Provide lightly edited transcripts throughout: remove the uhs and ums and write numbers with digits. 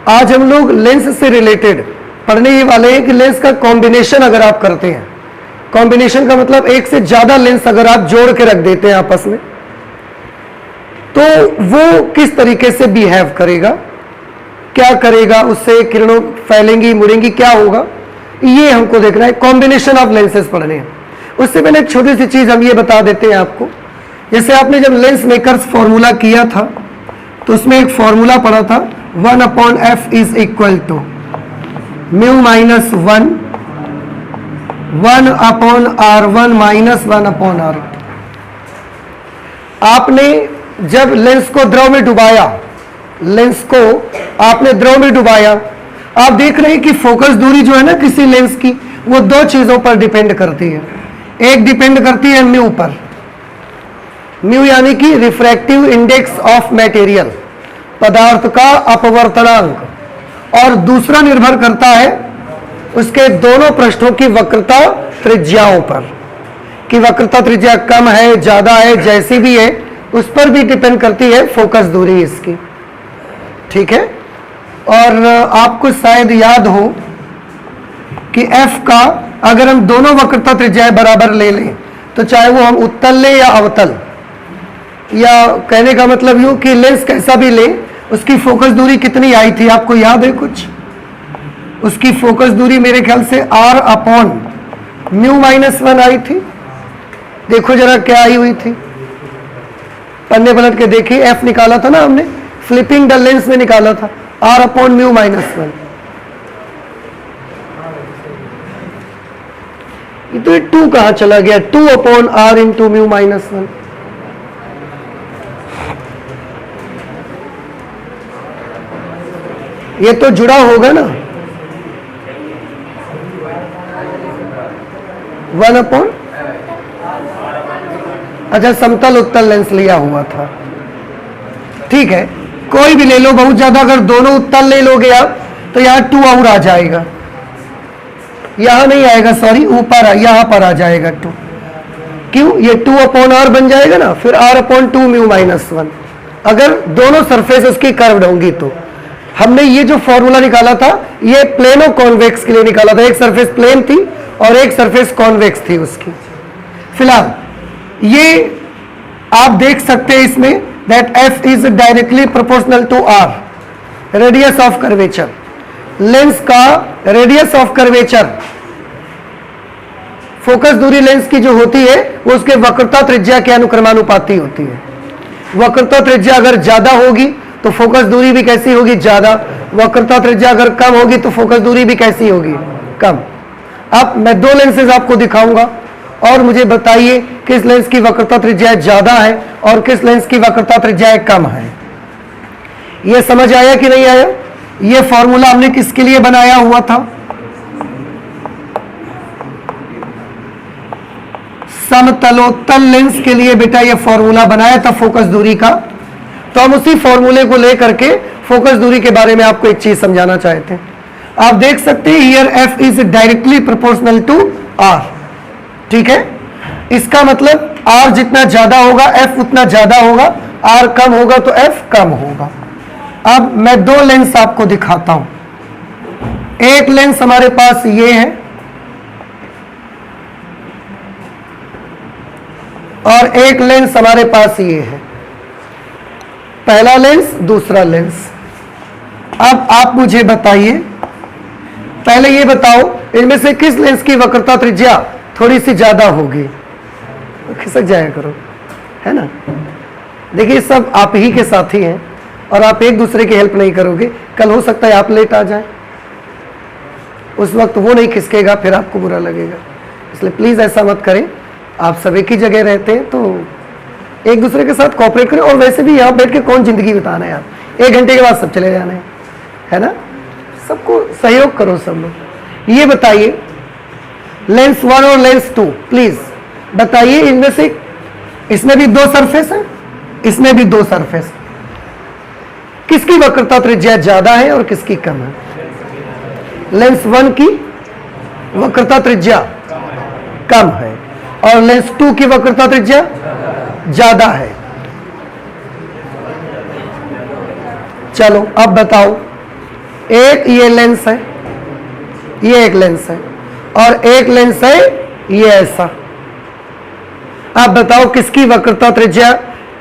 आज हम लोग लेंस से रिलेटेड पढ़ने ही वाले हैं कि लेंस का कॉम्बिनेशन अगर आप करते हैं, कॉम्बिनेशन का मतलब एक से ज्यादा लेंस अगर आप जोड़ के रख देते हैं आपस में, तो वो किस तरीके से बिहेव करेगा, क्या करेगा, उससे किरणों फैलेंगी, मुड़ेंगी, क्या होगा, ये हमको देखना है। कॉम्बिनेशन ऑफ लेंसेज पढ़ने हैं। उससे पहले एक छोटी सी चीज हम ये बता देते हैं आपको। जैसे आपने जब लेंस मेकर्स फॉर्मूला किया था तो उसमें एक फॉर्मूला पढ़ा था 1/f is equal to mu minus 1/r1 minus 1/r2। आपने जब लेंस को द्रव में डुबाया, लेंस को आपने द्रव में डुबाया, आप देख रहे हैं कि फोकस दूरी जो है ना किसी लेंस की, वो दो चीजों पर डिपेंड करती है। एक डिपेंड करती है म्यू पर, म्यू यानी कि रिफ्रैक्टिव इंडेक्स ऑफ मटेरियल, पदार्थ का अपवर्तनांक, और दूसरा निर्भर करता है उसके दोनों पृष्ठों की वक्रता त्रिज्याओं पर, कि वक्रता त्रिज्या कम है, ज्यादा है, जैसी भी है, उस पर भी डिपेंड करती है फोकस दूरी इसकी। ठीक है। और आपको शायद याद हो कि f का अगर हम दोनों वक्रता त्रिज्याएं बराबर ले लें, तो चाहे वो हम उत्तल ले या अवतल, या कहने का मतलब यूं कि लेंस कैसा भी ले, उसकी फोकस दूरी कितनी आई थी आपको याद है कुछ? उसकी फोकस दूरी मेरे ख्याल से r/μ-1 आई थी। देखो जरा क्या आई हुई थी, पन्ने पलट के देखिए। f निकाला था ना हमने, फ्लिपिंग द लेंस में निकाला था, r/μ-1। ये तो 2 कहां चला गया? 2/r into μ-1। ये तो जुड़ा होगा ना, 1/, अच्छा समतल उत्तल लेंस लिया हुआ था। ठीक है, कोई भी ले लो, बहुत ज्यादा अगर दोनों उत्तल ले लोगे आप तो यहाँ 2 और आ जाएगा, यहां नहीं आएगा, सॉरी ऊपर यहां पर आ जाएगा 2। क्यों? ये 2/r बन जाएगा ना, फिर r/2 μ-1 अगर दोनों सरफेस उसकी कर्व्ड होंगी तो। हमने ये जो फॉर्मूला निकाला था ये प्लेन और कॉन्वेक्स के लिए निकाला था, एक सरफेस प्लेन थी और एक सरफेस कॉन्वेक्स थी उसकी। फिलहाल ये आप देख सकते हैं इसमें that f is directly proportional to r, radius of curvature. Lens का रेडियस ऑफ कर्वेचर, फोकस दूरी लेंस की जो होती है वो उसके वक्रता त्रिज्या के अनुक्रमानुपाती होती है। वक्रता त्रिज्या अगर ज्यादा होगी तो फोकस दूरी भी कैसी होगी? ज्यादा। वक्रता त्रिज्या अगर कम होगी तो फोकस दूरी भी कैसी होगी? कम। अब मैं 2 लेंसेज आपको दिखाऊंगा और मुझे बताइए किस लेंस की वक्रता त्रिज्या ज्यादा है और किस लेंस की वक्रता त्रिज्या कम है। यह समझ आया कि नहीं आया? यह फॉर्मूला हमने किसके लिए बनाया हुआ था? समतलोत्तल लेंस के लिए बेटा यह फॉर्मूला बनाया था फोकस दूरी का। तो हम उसी फॉर्मूले को लेकर के फोकस दूरी के बारे में आपको एक चीज समझाना चाहते हैं। आप देख सकते हैं here f is directly proportional to r। ठीक है, इसका मतलब r जितना ज्यादा होगा f उतना ज्यादा होगा, r कम होगा तो f कम होगा। अब मैं 2 लेंस आपको दिखाता हूं। एक लेंस हमारे पास ये है और एक लेंस हमारे पास ये है, पहला लेंस दूसरा लेंस। अब आप मुझे बताइए, पहले ये बताओ इनमें से किस लेंस की वक्रता त्रिज्या थोड़ी सी ज्यादा होगी? खिसक जाया करो, है ना। देखिए सब आप ही के साथी हैं और आप एक दूसरे की हेल्प नहीं करोगे, कल हो सकता है आप लेट आ जाए, उस वक्त वो नहीं खिसकेगा, फिर आपको बुरा लगेगा। इसलिए प्लीज ऐसा मत करें। आप सब एक ही जगह रहते हैं तो एक दूसरे के साथ कोऑपरेट करें। और वैसे भी यहाँ बैठ के कौन जिंदगी बिताना है यार, 1 घंटे के बाद सब चले जाना है ना। सबको सहयोग करो सब लोग। ये बताइए लेंस 1 और लेंस 2, प्लीज बताइए इनमें से, इसमें भी 2 सरफेस है, इसमें भी 2 सरफेस, किसकी वक्रता त्रिज्या ज्यादा है और किसकी कम है? लेंस 1 की वक्रता त्रिज्या कम है और लेंस 2 की वक्रता त्रिज्या ज्यादा है। चलो अब बताओ एक ये लेंस है, ये एक लेंस है, और एक लेंस है ये ऐसा। आप बताओ किसकी वक्रता त्रिज्या,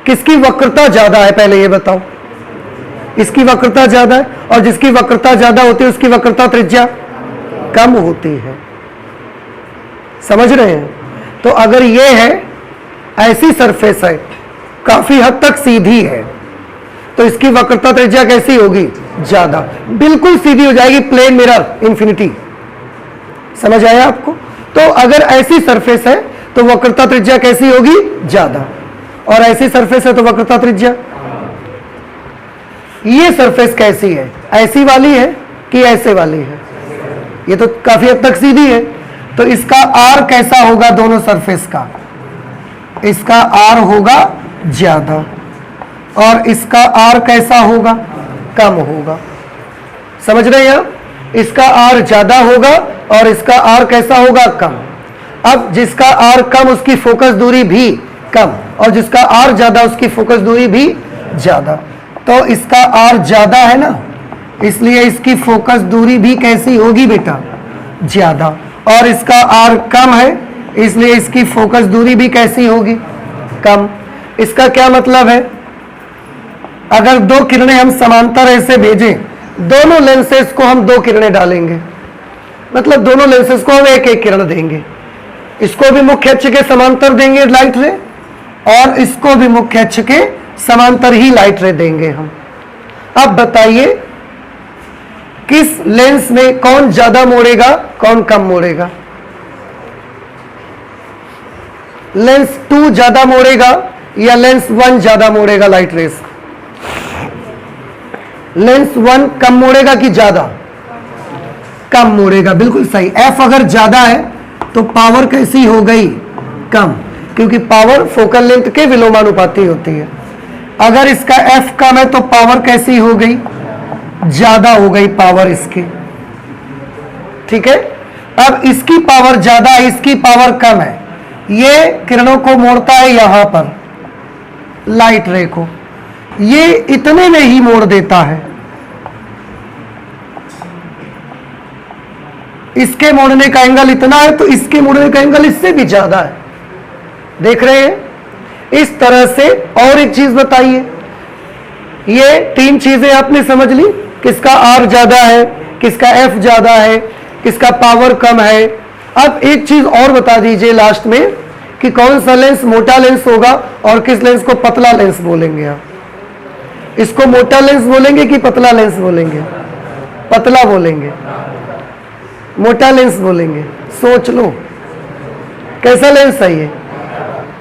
किसकी वक्रता ज्यादा है, पहले ये बताओ। इसकी वक्रता ज्यादा है, और जिसकी वक्रता ज्यादा होती है उसकी वक्रता त्रिज्या कम होती है। समझ रहे हैं? तो अगर ये है, ऐसी सरफेस है, काफी हद तक सीधी है, तो इसकी वक्रता त्रिज्या कैसी होगी? ज्यादा। बिल्कुल सीधी हो जाएगी, प्लेन मिरर, इंफिनिटी। समझ आया आपको? तो अगर ऐसी सरफेस है तो वक्रता त्रिज्या कैसी होगी? ज्यादा। और ऐसी सरफेस है तो वक्रता त्रिज्या। ये सरफेस कैसी है? ऐसी वाली है कि ऐसे वाली है? ये तो काफी हद तक सीधी है, तो इसका आर कैसा होगा? दोनों सरफेस का, इसका आर होगा ज्यादा, और इसका आर कैसा होगा? कम होगा। समझ रहे हैं आप? इसका आर ज्यादा होगा और इसका आर कैसा होगा? कम। अब जिसका आर कम उसकी फोकस दूरी भी कम, और जिसका आर ज्यादा उसकी फोकस दूरी भी ज्यादा। तो इसका आर ज्यादा है ना, इसलिए इसकी फोकस दूरी भी कैसी होगी बेटा? ज्यादा। और इसका आर कम है, इसलिए इसकी फोकस दूरी भी कैसी होगी? कम। इसका क्या मतलब है? अगर दो किरणें हम समांतर ऐसे भेजें, दोनों लेंसेज को हम दो किरणें डालेंगे, मतलब दोनों लेंसेज को हम एक एक किरण देंगे। इसको भी मुख्य अक्ष के समांतर देंगे लाइट रे, और इसको भी मुख्य अक्ष के समांतर ही लाइट रे देंगे हम। अब बताइए किस लेंस में कौन ज्यादा मोड़ेगा, कौन कम मोड़ेगा? लेंस 2 ज्यादा मोड़ेगा या लेंस 1 ज्यादा मोड़ेगा लाइट रेस? लेंस 1 कम मोड़ेगा कि ज्यादा? कम मोड़ेगा, बिल्कुल सही। एफ अगर ज्यादा है तो पावर कैसी हो गई? कम, क्योंकि पावर फोकल लेंथ के विलोमानुपाती होती है। अगर इसका एफ कम है तो पावर कैसी हो गई? ज्यादा हो गई पावर इसकी। ठीक है? अब इसकी पावर ज्यादा है, इसकी पावर कम है, ये किरणों को मोड़ता है यहां पर, लाइट रे को, ये इतने में ही मोड़ देता है। इसके मोड़ने का एंगल इतना है तो इसके मोड़ने का एंगल इससे भी ज्यादा है। देख रहे हैं? इस तरह से। और एक चीज बताइए, ये 3 चीजें आपने समझ ली, किसका आर ज्यादा है, किसका एफ ज्यादा है, किसका पावर कम है। अब एक चीज और बता दीजिए लास्ट में, कि कौन सा लेंस मोटा लेंस होगा और किस लेंस को पतला लेंस बोलेंगे आप? इसको मोटा लेंस बोलेंगे कि पतला लेंस बोलेंगे? पतला बोलेंगे। मोटा लेंस बोलेंगे? सोच लो कैसा लेंस है ये?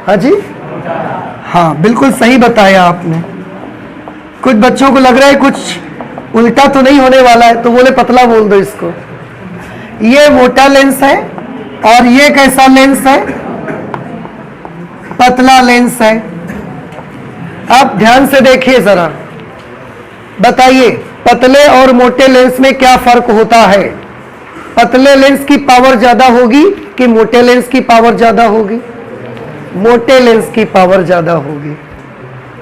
हाँ जी, हाँ बिल्कुल सही बताया आपने। कुछ बच्चों को लग रहा है कुछ उल्टा तो नहीं होने वाला है, तो बोले पतला बोल दो इसको। ये मोटा लेंस है और ये कैसा लेंस है? पतला लेंस है। अब ध्यान से देखिए जरा, बताइए पतले और मोटे लेंस में क्या फर्क होता है? पतले लेंस की पावर ज्यादा होगी कि मोटे लेंस की पावर ज्यादा होगी? मोटे लेंस की पावर ज्यादा होगी।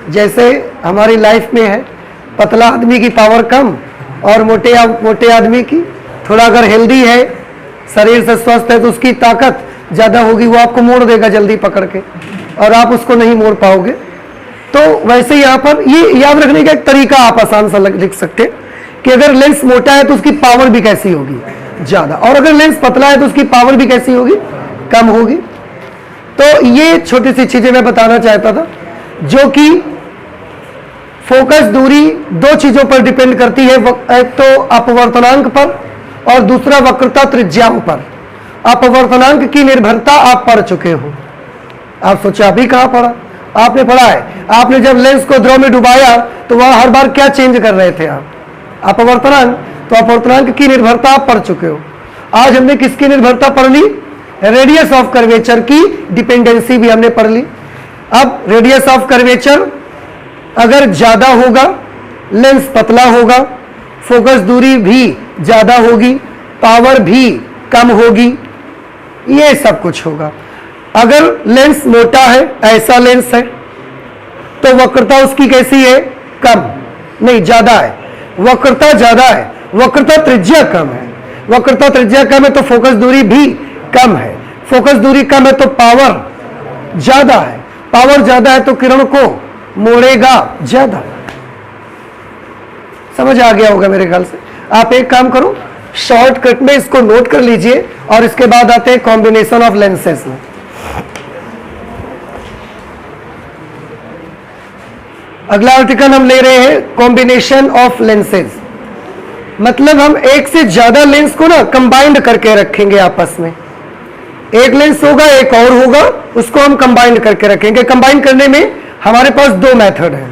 जैसे हमारी लाइफ में है, पतला आदमी की पावर कम और मोटे आदमी की, थोड़ा अगर हेल्दी है, शरीर से स्वस्थ है तो उसकी ताकत ज्यादा होगी, वो आपको मोड़ देगा जल्दी पकड़ के, और आप उसको नहीं मोड़ पाओगे। तो वैसे यहाँ पर ये याद रखने का एक तरीका आप आसान सा लिख सकते हैं कि अगर लेंस मोटा है तो उसकी पावर भी कैसी होगी? ज्यादा। और अगर लेंस पतला है तो उसकी पावर भी कैसी होगी? कम होगी। तो ये छोटी सी चीजें मैं बताना चाहता था, जो कि फोकस दूरी 2 चीजों पर डिपेंड करती है, एक तो अपवर्तनांक पर और दूसरा वक्रता त्रिज्याओं पर। अपवर्तनांक की निर्भरता आप पढ़ चुके हो। आप सोचे अभी कहां पढ़ा? आपने पढ़ा है। आपने जब लेंस को द्रव में डुबाया तो वहां हर बार क्या चेंज कर रहे थे आप? अपवर्तनांक। तो अपवर्तनांक की निर्भरता आप पढ़ चुके हो। आज हमने किसकी निर्भरता पढ़ ली? रेडियस ऑफ कर्वेचर की डिपेंडेंसी भी हमने पढ़ ली। अब रेडियस ऑफ कर्वेचर अगर ज्यादा होगा, लेंस पतला होगा, फोकस दूरी भी ज्यादा होगी, पावर भी कम होगी, ये सब कुछ होगा। अगर लेंस मोटा है, ऐसा लेंस है, तो वक्रता उसकी कैसी है? कम नहीं, ज्यादा है। वक्रता ज्यादा है, वक्रता त्रिज्या कम है, वक्रता त्रिज्या कम है तो फोकस दूरी भी कम है, फोकस दूरी कम है तो पावर ज्यादा है, पावर ज्यादा है तो किरण को मोड़ेगा ज्यादा। समझ आ गया होगा मेरे ख्याल से। आप एक काम करो, शॉर्टकट में इसको नोट कर लीजिए और इसके बाद आते हैं कॉम्बिनेशन ऑफ लेंसेज में। अगला आर्टिकल हम ले रहे हैं कॉम्बिनेशन ऑफ लेंसेज, मतलब हम एक से ज्यादा लेंस को ना कंबाइंड करके रखेंगे आपस में। एक लेंस होगा, एक और होगा, उसको हम कंबाइंड करके रखेंगे। कंबाइंड करने में हमारे पास दो मेथड है।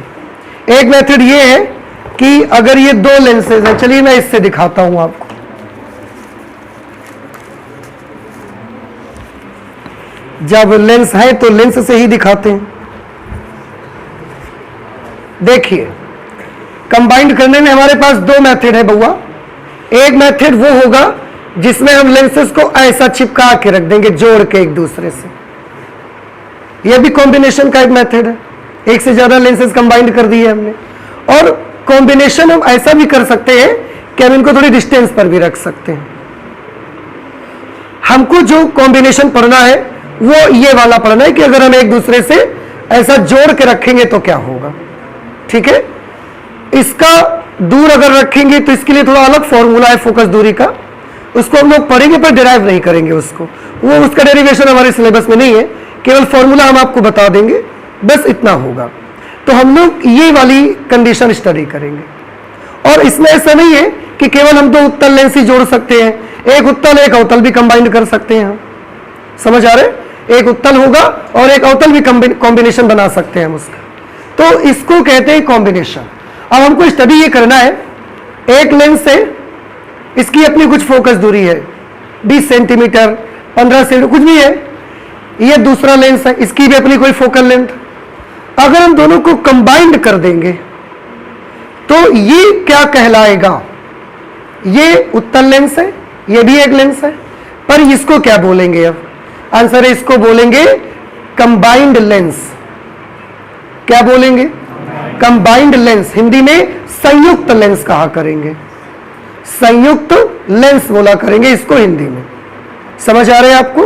एक मेथड ये है कि अगर ये दो लेंसेज हैं, चलिए मैं इससे दिखाता हूं आपको। जब लेंस है तो लेंस से ही दिखाते हैं। देखिए, कंबाइंड करने में हमारे पास दो मेथड है बउआ। एक मेथड वो होगा जिसमें हम लेंसेज को ऐसा चिपका के रख देंगे, जोड़ के एक दूसरे से। यह भी कॉम्बिनेशन का एक मेथड है, एक से ज्यादा लेंसेज कंबाइंड कर दिए हमने। और कॉम्बिनेशन हम ऐसा भी कर सकते हैं कि हम इनको थोड़ी डिस्टेंस पर भी रख सकते हैं। हमको जो कॉम्बिनेशन पढ़ना है वो ये वाला पढ़ना है कि अगर हम एक दूसरे से ऐसा जोड़ के रखेंगे तो क्या होगा। ठीक है, इसका दूर अगर रखेंगे तो इसके लिए थोड़ा अलग फॉर्मूला है फोकस दूरी का, उसको हम लोग पढ़ेंगे पर डिराइव नहीं करेंगे उसको, वो उसका डेरिवेशन हमारे सिलेबस में नहीं है, केवल फॉर्मूला हम आपको बता देंगे, बस इतना होगा। तो हम लोग ये वाली कंडीशन स्टडी करेंगे। और इसमें ऐसा नहीं है कि केवल हम दो उत्तल लेंस ही जोड़ सकते हैं, एक उत्तल एक अवतल भी कंबाइंड कर सकते हैं हम। समझ आ रहे, एक उत्तल होगा और एक अवतल भी कॉम्बिनेशन बना सकते हैं हम उसका, तो इसको कहते हैं कॉम्बिनेशन। अब हमको स्टडी ये करना है, एक लेंस से इसकी अपनी कुछ फोकस दूरी है 20 सेंटीमीटर 15 सेंटीमीटर कुछ भी है, ये दूसरा लेंस है, इसकी भी अपनी कोई फोकल लेंथ। अगर हम दोनों को कंबाइंड कर देंगे तो ये क्या कहलाएगा, ये उत्तल लेंस है, ये भी एक लेंस है, पर इसको क्या बोलेंगे? अब आंसर है, इसको बोलेंगे कंबाइंड लेंस। क्या बोलेंगे? Combined lens. हिंदी में संयुक्त लेंस कहा करेंगे, संयुक्त लेंस बोला करेंगे इसको हिंदी में। समझ आ रहे हैं आपको?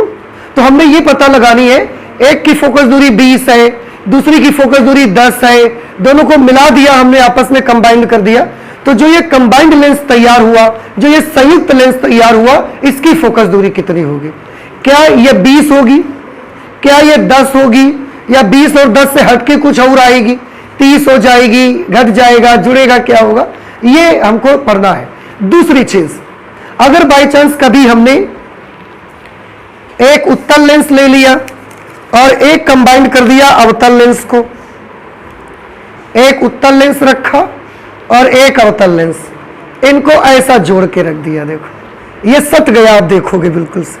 तो हमने ये पता लगानी है, एक की फोकस दूरी 20 है, दूसरी की फोकस दूरी 10 है, दोनों को मिला दिया हमने, आपस में कंबाइंड कर दिया, तो जो ये कंबाइंड लेंस तैयार हुआ, जो ये संयुक्त लेंस तैयार हुआ, इसकी फोकस दूरी कितनी होगी? क्या ये 20 होगी, क्या ये 10 होगी, या 20 और 10 से हटके कुछ और आएगी, 30 हो जाएगी, घट जाएगा, जुड़ेगा, क्या होगा, ये हमको पढ़ना है। दूसरी चीज, अगर बाई चांस कभी हमने एक उत्तल लेंस ले लिया और एक कंबाइंड कर दिया अवतल लेंस को, एक उत्तल लेंस रखा और एक अवतल लेंस, इनको ऐसा जोड़ के रख दिया, देखो ये सट गया, आप देखोगे बिल्कुल से,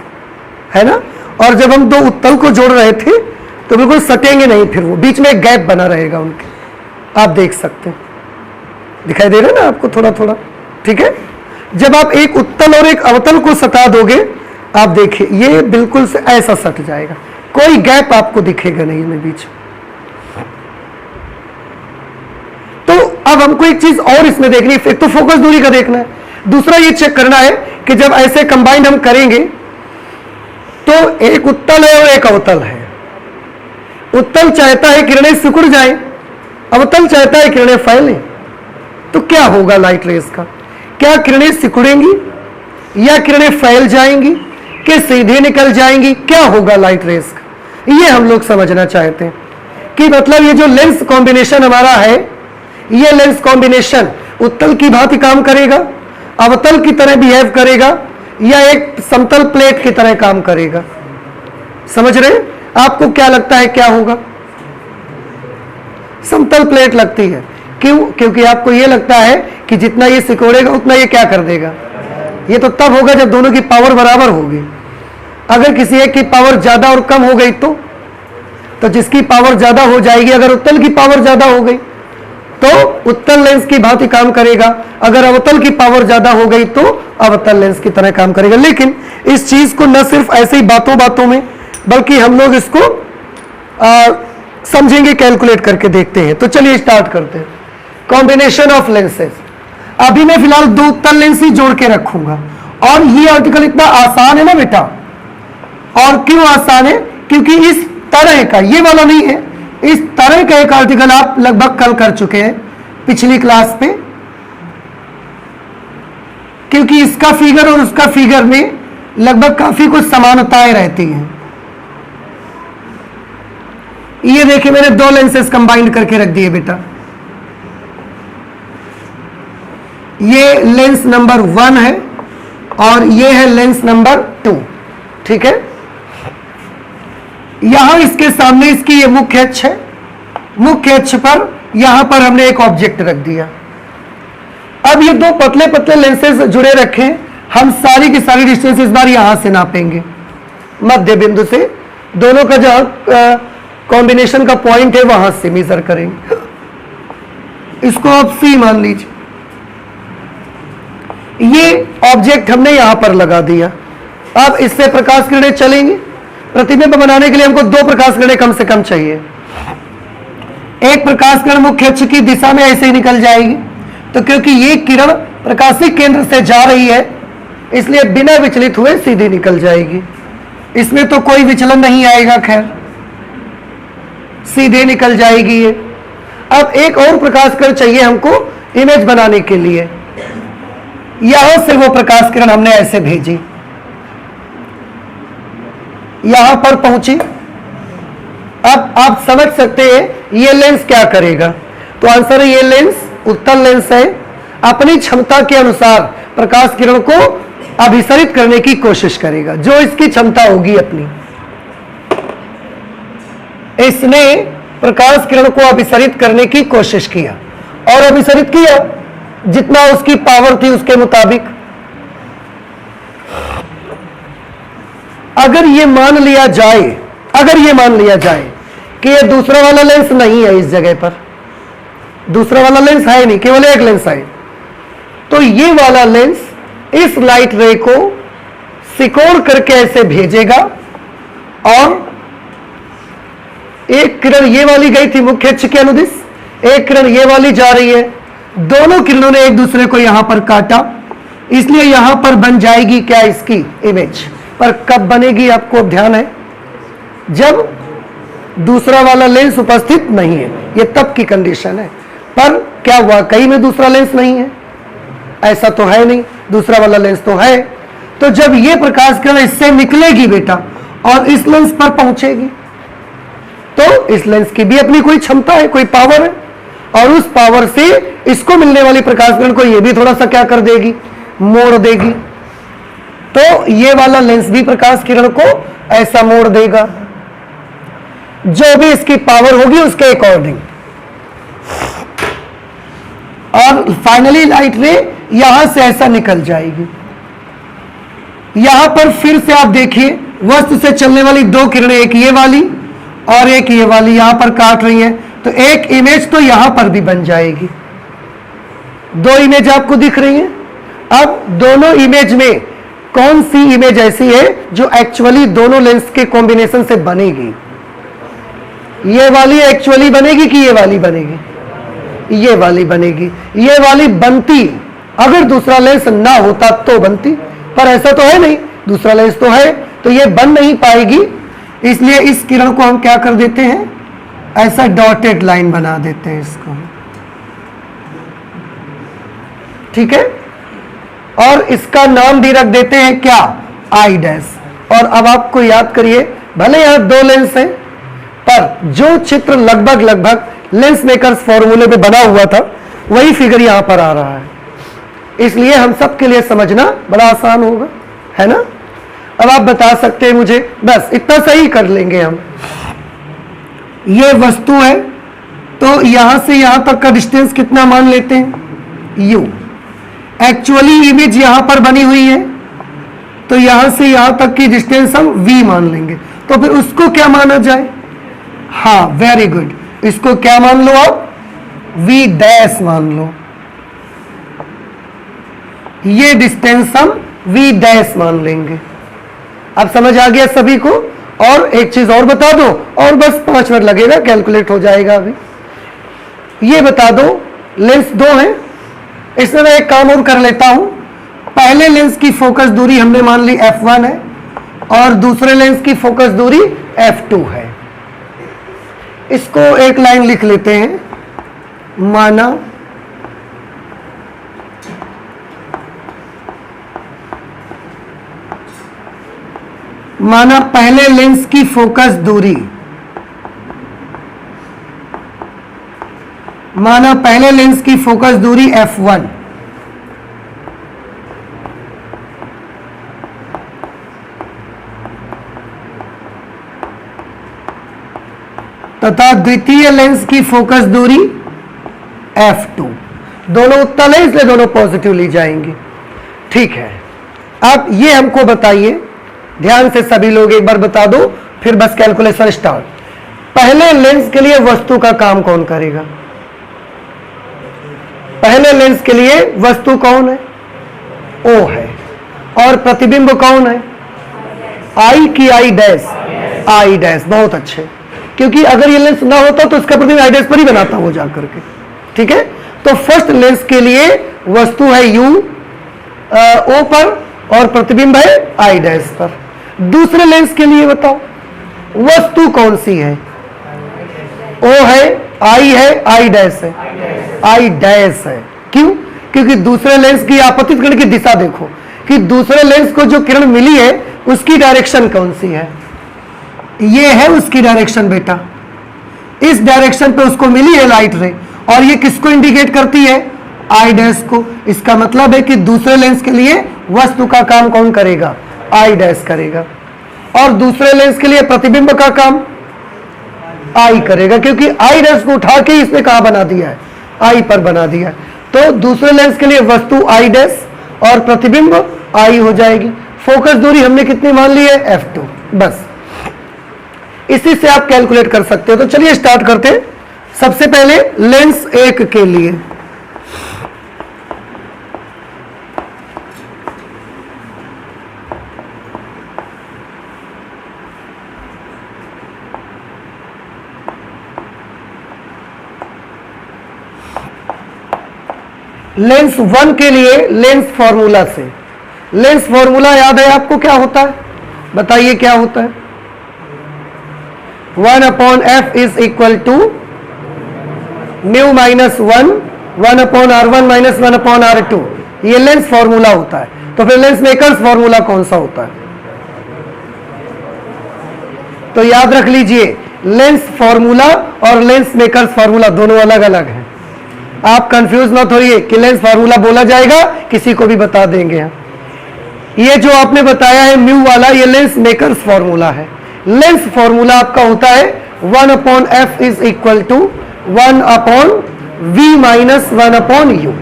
है ना। और जब हम दो उत्तल को जोड़ रहे थे तो बिल्कुल सटेंगे नहीं, फिर वो बीच में एक गैप बना रहेगा उनके, आप देख सकते हैं, दिखाई दे रहा है ना आपको थोड़ा थोड़ा, ठीक है। जब आप एक उत्तल और एक अवतल को सटा दोगे, आप देखिए ये बिल्कुल से ऐसा सट जाएगा, कोई गैप आपको दिखेगा नहीं इनमें बीच। तो अब हमको एक चीज और इसमें देखनी है, एक तो फोकस दूरी का देखना है, दूसरा ये चेक करना है कि जब ऐसे कंबाइंड हम करेंगे तो एक उत्तल है और एक अवतल है। उत्तल चाहता है किरणें सिकुड़ जाएं, अवतल चाहता है किरणें फैलें, तो क्या होगा लाइट रेस का? क्या किरणें सिकुड़ेंगी या किरणें फैल जाएंगी कि सीधे निकल जाएंगी? क्या होगा लाइट रेस का? ये हम लोग समझना चाहते हैं कि मतलब ये जो लेंस कॉम्बिनेशन हमारा है, ये लेंस कॉम्बिनेशन उत्तल की भांति काम करेगा, अवतल की तरह बिहेव करेगा, या एक समतल प्लेट की तरह काम करेगा? समझ रहे हैं? आपको क्या लगता है क्या होगा? समतल प्लेट लगती है। क्यों? क्योंकि आपको ये लगता है कि जितना ये सिकोड़ेगा उतना ये क्या कर देगा। ये तो तब होगा जब दोनों की पावर बराबर होगी। अगर किसी एक की पावर ज्यादा और कम हो गई तो जिसकी पावर ज्यादा हो जाएगी, अगर उत्तल की पावर ज्यादा हो गई तो उत्तल लेंस की भांति काम करेगा, अगर अवतल की पावर ज्यादा हो गई तो अवतल लेंस की तरह काम करेगा। लेकिन इस चीज को न सिर्फ ऐसे ही बातों बातों में, बल्कि हम लोग इसको समझेंगे, कैलकुलेट करके देखते हैं। तो चलिए स्टार्ट करते हैं। Combination of lenses. अभी मैं फिलहाल 2 उत्तल लेंस ही जोड़ के रखूंगा। और ये आर्टिकल इतना आसान है ना बेटा, और क्यों आसान है, क्योंकि इस तरह का, ये वाला नहीं है, इस तरह का एक आर्टिकल आप लगभग कल कर चुके हैं पिछली क्लास में, क्योंकि इसका फिगर और उसका फिगर में लगभग काफी कुछ समानताएं रहती हैं। ये देखिए मैंने 2 लेंसेज कंबाइंड करके रख दिए बेटा। ये लेंस नंबर 1 है और ये है लेंस नंबर 2, ठीक है। यहां इसके सामने इसकी ये मुख्य अक्ष है, मुख्य अक्ष पर यहां पर हमने एक ऑब्जेक्ट रख दिया। अब ये 2 पतले पतले लेंसेज जुड़े रखे, हम सारी की सारी डिस्टेंस इस बार यहां से नापेंगे, मध्य बिंदु से, दोनों का जहां कॉम्बिनेशन का पॉइंट है वहां से मेजर करेंगे। इसको आप C मान लीजिए। ये ऑब्जेक्ट हमने यहां पर लगा दिया। अब इससे प्रकाश किरणें चलेंगी। प्रतिबिंब बनाने के लिए हमको 2 प्रकाश किरणें कम से कम चाहिए। एक प्रकाश किरण मुख्य अक्ष की दिशा में ऐसे ही निकल जाएगी, तो क्योंकि ये किरण प्रकाशिक केंद्र से जा रही है इसलिए बिना विचलित हुए सीधी निकल जाएगी, इसमें तो कोई विचलन नहीं आएगा, खैर सीधे निकल जाएगी ये। अब एक और प्रकाश किरण चाहिए हमको इमेज बनाने के लिए। यहां से वो प्रकाश किरण हमने ऐसे भेजी, यहां पर पहुंची। अब आप समझ सकते हैं ये लेंस क्या करेगा, तो आंसर है ये लेंस उत्तल लेंस है, अपनी क्षमता के अनुसार प्रकाश किरण को अभिसरित करने की कोशिश करेगा, जो इसकी क्षमता होगी अपनी। इसने प्रकाश किरण को अभिसरित करने की कोशिश किया और अभिसरित किया जितना उसकी पावर थी उसके मुताबिक। अगर ये मान लिया जाए, अगर ये मान लिया जाए कि ये दूसरा वाला लेंस नहीं है, इस जगह पर दूसरा वाला लेंस है नहीं, केवल एक लेंस है, तो ये वाला लेंस इस लाइट रे को सिकोड़ करके ऐसे भेजेगा और एक किरण ये वाली गई थी मुख्य अक्ष के अनुदिश, एक किरण ये वाली जा रही है, दोनों किरणों ने एक दूसरे को यहां पर काटा, इसलिए यहां पर बन जाएगी क्या, इसकी इमेज। पर कब बनेगी आपको ध्यान है, जब दूसरा वाला लेंस उपस्थित नहीं है, ये तब की कंडीशन है। पर क्या वाकई में दूसरा लेंस नहीं है, ऐसा तो है नहीं, दूसरा वाला लेंस तो है। तो जब ये प्रकाश किरण इससे निकलेगी बेटा और इस लेंस पर पहुंचेगी, तो इस लेंस की भी अपनी कोई क्षमता है, कोई पावर है, और उस पावर से इसको मिलने वाली प्रकाश किरण को ये भी थोड़ा सा क्या कर देगी, मोड़ देगी। तो ये वाला लेंस भी प्रकाश किरण को ऐसा मोड़ देगा, जो भी इसकी पावर होगी उसके अकॉर्डिंग। और फाइनली लाइट रे यहां से ऐसा निकल जाएगी। यहां पर फिर से आप देखिए वस्तु से चलने वाली 2 किरणें, एक ये वाली और एक ये वाली यहां पर काट रही हैं, तो एक इमेज तो यहां पर भी बन जाएगी। 2 इमेज आपको दिख रही हैं। अब दोनों इमेज में कौन सी इमेज ऐसी है जो एक्चुअली दोनों लेंस के कॉम्बिनेशन से बनेगी? ये वाली एक्चुअली बनेगी कि ये वाली बनेगी? ये वाली बनेगी। ये वाली बनती अगर दूसरा लेंस ना होता तो बनती, पर ऐसा तो है नहीं, दूसरा लेंस तो है, तो ये बन नहीं पाएगी। इसलिए इस किरण को हम क्या कर देते हैं, ऐसा डॉटेड लाइन बना देते हैं इसको, ठीक है। और इसका नाम भी रख देते हैं क्या, आई डैश। और अब आपको याद करिए, भले यहां 2 लेंस हैं, पर जो चित्र लगभग लगभग लेंस मेकर्स फॉर्मूले पे बना हुआ था वही फिगर यहां पर आ रहा है, इसलिए हम सब के लिए समझना बड़ा आसान होगा, है ना। अब आप बता सकते हैं मुझे, बस इतना सही कर लेंगे हम। ये वस्तु है तो यहां से यहां तक का डिस्टेंस कितना मान लेते हैं, u। एक्चुअली इमेज यहां पर बनी हुई है तो यहां से यहां तक की डिस्टेंस हम v मान लेंगे, तो फिर उसको क्या माना जाए, हाँ वेरी गुड, इसको क्या मान लो आप, v डैश मान लो। ये डिस्टेंस हम v डैश मान लेंगे। अब समझ आ गया सभी को। और एक चीज और बता दो, और बस 5 मिनट लगेगा, कैलकुलेट हो जाएगा। अभी ये बता दो, लेंस 2 हैं, इसमें मैं एक काम और कर लेता हूं। पहले लेंस की फोकस दूरी हमने मान ली f1 है और दूसरे लेंस की फोकस दूरी f2 है। इसको एक लाइन लिख लेते हैं, माना पहले लेंस की फोकस दूरी, माना पहले लेंस की फोकस दूरी f1 तथा द्वितीय लेंस की फोकस दूरी f2। दोनों उत्तल है इसलिए दोनों पॉजिटिव ली जाएंगी। ठीक है, अब ये हमको बताइए, ध्यान से सभी लोग एक बार बता दो, फिर बस कैलकुलेशन स्टार्ट। पहले लेंस के लिए वस्तु का काम कौन करेगा? पहले लेंस के लिए वस्तु कौन है? O है। और प्रतिबिंब कौन है? I की I डैश, I डैश। बहुत अच्छे, क्योंकि अगर ये लेंस ना होता तो इसका प्रतिबिंब I डैश पर ही बनाता वो जाकर के। ठीक है, तो फर्स्ट लेंस के लिए वस्तु है U O पर और प्रतिबिंब है I डैश पर। दूसरे लेंस के लिए बताओ वस्तु कौन सी है? O है, I है, I डैश है, I डैश है। क्यों? क्योंकि दूसरे लेंस की आपतित किरण की दिशा देखो कि दूसरे लेंस को जो किरण मिली है उसकी डायरेक्शन कौन सी है? ये है उसकी डायरेक्शन बेटा, इस डायरेक्शन पे उसको मिली है लाइट रे, और ये किसको इंडिकेट करती है? I डैश को। इसका मतलब है कि दूसरे लेंस के लिए वस्तु का काम कौन करेगा? I डैश करेगा। और दूसरे लेंस के लिए प्रतिबिंब का काम I करेगा, क्योंकि I डैश को उठा के इसने कहां बना दिया है? I पर बना दिया है। तो दूसरे लेंस के लिए वस्तु I डैश और प्रतिबिंब I हो जाएगी। फोकस दूरी हमने कितनी मान ली है? f2। बस इसी से आप कैलकुलेट कर सकते हो। तो चलिए स्टार्ट करते हैं। सबसे पहले लेंस 1 के लिए लेंस 1 के लिए लेंस फॉर्मूला से, लेंस फॉर्मूला याद है आपको? क्या होता है बताइए, क्या होता है? 1/f is equal to mu minus 1 1/r1 minus 1/r2। ये लेंस फॉर्मूला होता है। तो फिर लेंस मेकर्स फॉर्मूला कौन सा होता है? तो याद रख लीजिए, लेंस फॉर्मूला और लेंस मेकर्स फॉर्मूला दोनों अलग अलग हैं। आप कंफ्यूज मत होइए कि लेंस फार्मूला बोला जाएगा, किसी को भी बता देंगे हम। ये जो आपने बताया है म्यू वाला, ये लेंस मेकर्स फॉर्मूला है। लेंस फॉर्मूला आपका होता है 1/f is equal to 1/v minus 1/u।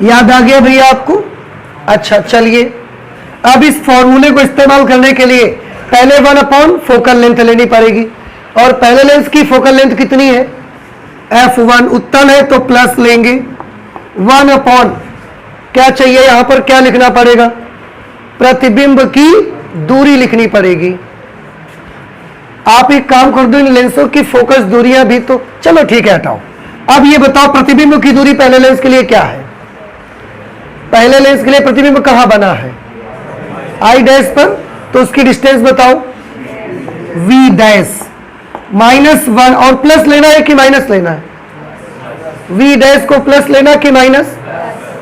याद आ गया भैया आपको? अच्छा चलिए, अब इस फॉर्मूले को इस्तेमाल करने के लिए पहले 1/ फोकल लेंथ लेनी पड़ेगी। और पहले लेंस की फोकल लेंथ कितनी है? f1। उत्तल है तो प्लस लेंगे। 1/ क्या चाहिए यहां पर? क्या लिखना पड़ेगा? प्रतिबिंब की दूरी लिखनी पड़ेगी। आप एक काम कर दो, इन लेंसों की फोकस दूरियां भी तो, चलो ठीक है हटाओ। अब ये बताओ प्रतिबिंब की दूरी पहले लेंस के लिए क्या है? पहले लेंस के लिए प्रतिबिंब कहां बना है? I डैश पर, तो उसकी डिस्टेंस बताओ। V डैश -1 और प्लस लेना है कि माइनस लेना है? V डैश को प्लस लेना कि माइनस?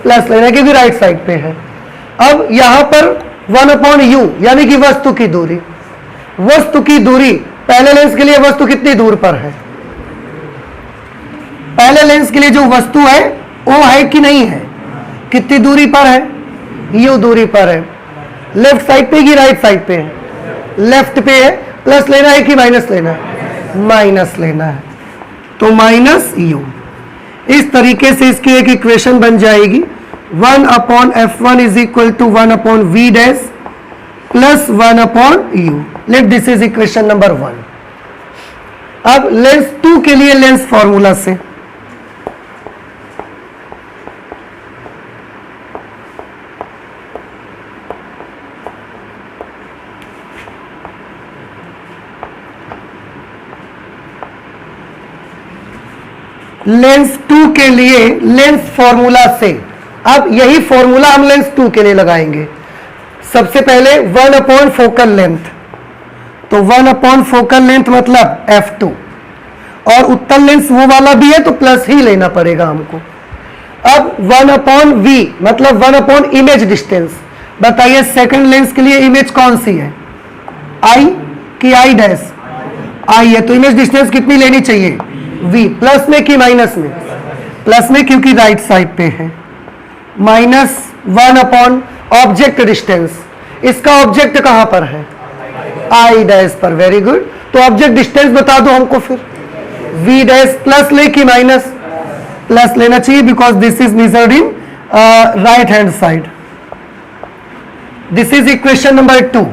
प्लस लेना, क्योंकि राइट साइड पे है। अब यहां पर 1/u यानी कि वस्तु की दूरी, वस्तु की दूरी पहले लेंस के लिए वस्तु कितनी दूर पर है? पहले लेंस के लिए जो वस्तु है वो है कि नहीं है? कितनी दूरी पर है? u दूरी पर है। लेफ्ट साइड पे कि राइट साइड पे है? लेफ्ट पे है। प्लस लेना है कि माइनस लेना है? माइनस लेना है, तो माइनस u। इस तरीके से इसकी एक इक्वेशन बन जाएगी 1/f1 is equal to 1/v dash plus 1/u। Let this is equation number 1। अब लेंस 2 के लिए लेंस फॉर्मूला से लेंस 2 के लिए लेंस फॉर्मूला से, अब यही फॉर्मूला हम लेंस 2 के लिए लगाएंगे। सबसे पहले 1 अपॉन फोकल लेंथ, तो 1 अपॉन फोकल लेंथ मतलब f2, और उत्तल लेंस वो वाला भी है तो प्लस ही लेना पड़ेगा हमको। अब 1 अपॉन v मतलब 1 अपॉन इमेज डिस्टेंस। बताइए सेकंड लेंस के लिए इमेज कौन सी है, i कि i डैश? i है, तो इमेज डिस्टेंस कितनी लेनी चाहिए, v। प्लस में कि माइनस में? प्लस में, क्योंकि राइट साइड पे है। माइनस 1 अपॉन ऑब्जेक्ट डिस्टेंस, इसका ऑब्जेक्ट कहां पर है, i डैश पर। वेरी गुड, तो ऑब्जेक्ट डिस्टेंस बता दो हमको फिर। v डैश प्लस ले कि माइनस? प्लस लेना चाहिए, because this is measured in right hand side. This is equation number 2।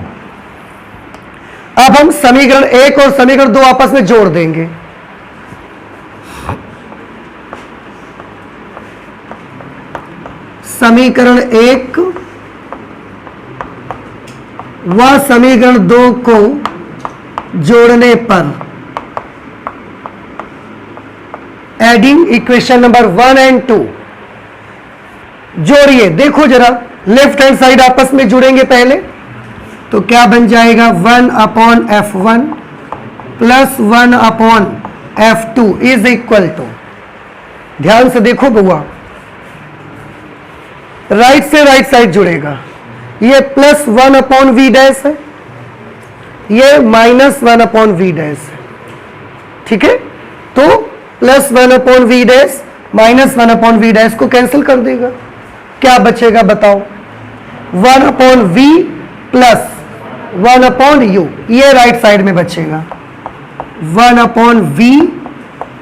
अब हम समीकरण 1 और समीकरण 2 आपस में जोड़ देंगे। समीकरण 1 व समीकरण 2 को जोड़ने पर एडिंग इक्वेशन नंबर 1 एंड 2, जोड़िए। देखो जरा, लेफ्ट हैंड साइड आपस में जुड़ेंगे पहले, तो क्या बन जाएगा, 1 upon f1 plus 1 upon f2 is equal to, ध्यान से देखो बुआ, राइट से राइट साइड जुड़ेगा। ये प्लस 1 अपॉन वी डैश है, ये माइनस 1 अपॉन वी डैश है, ठीक है। तो plus 1 upon V dash minus 1 upon V dash को कैंसिल कर देगा, क्या बचेगा बताओ, 1 upon V plus 1 upon U, ये राइट साइड में बचेगा। 1 upon V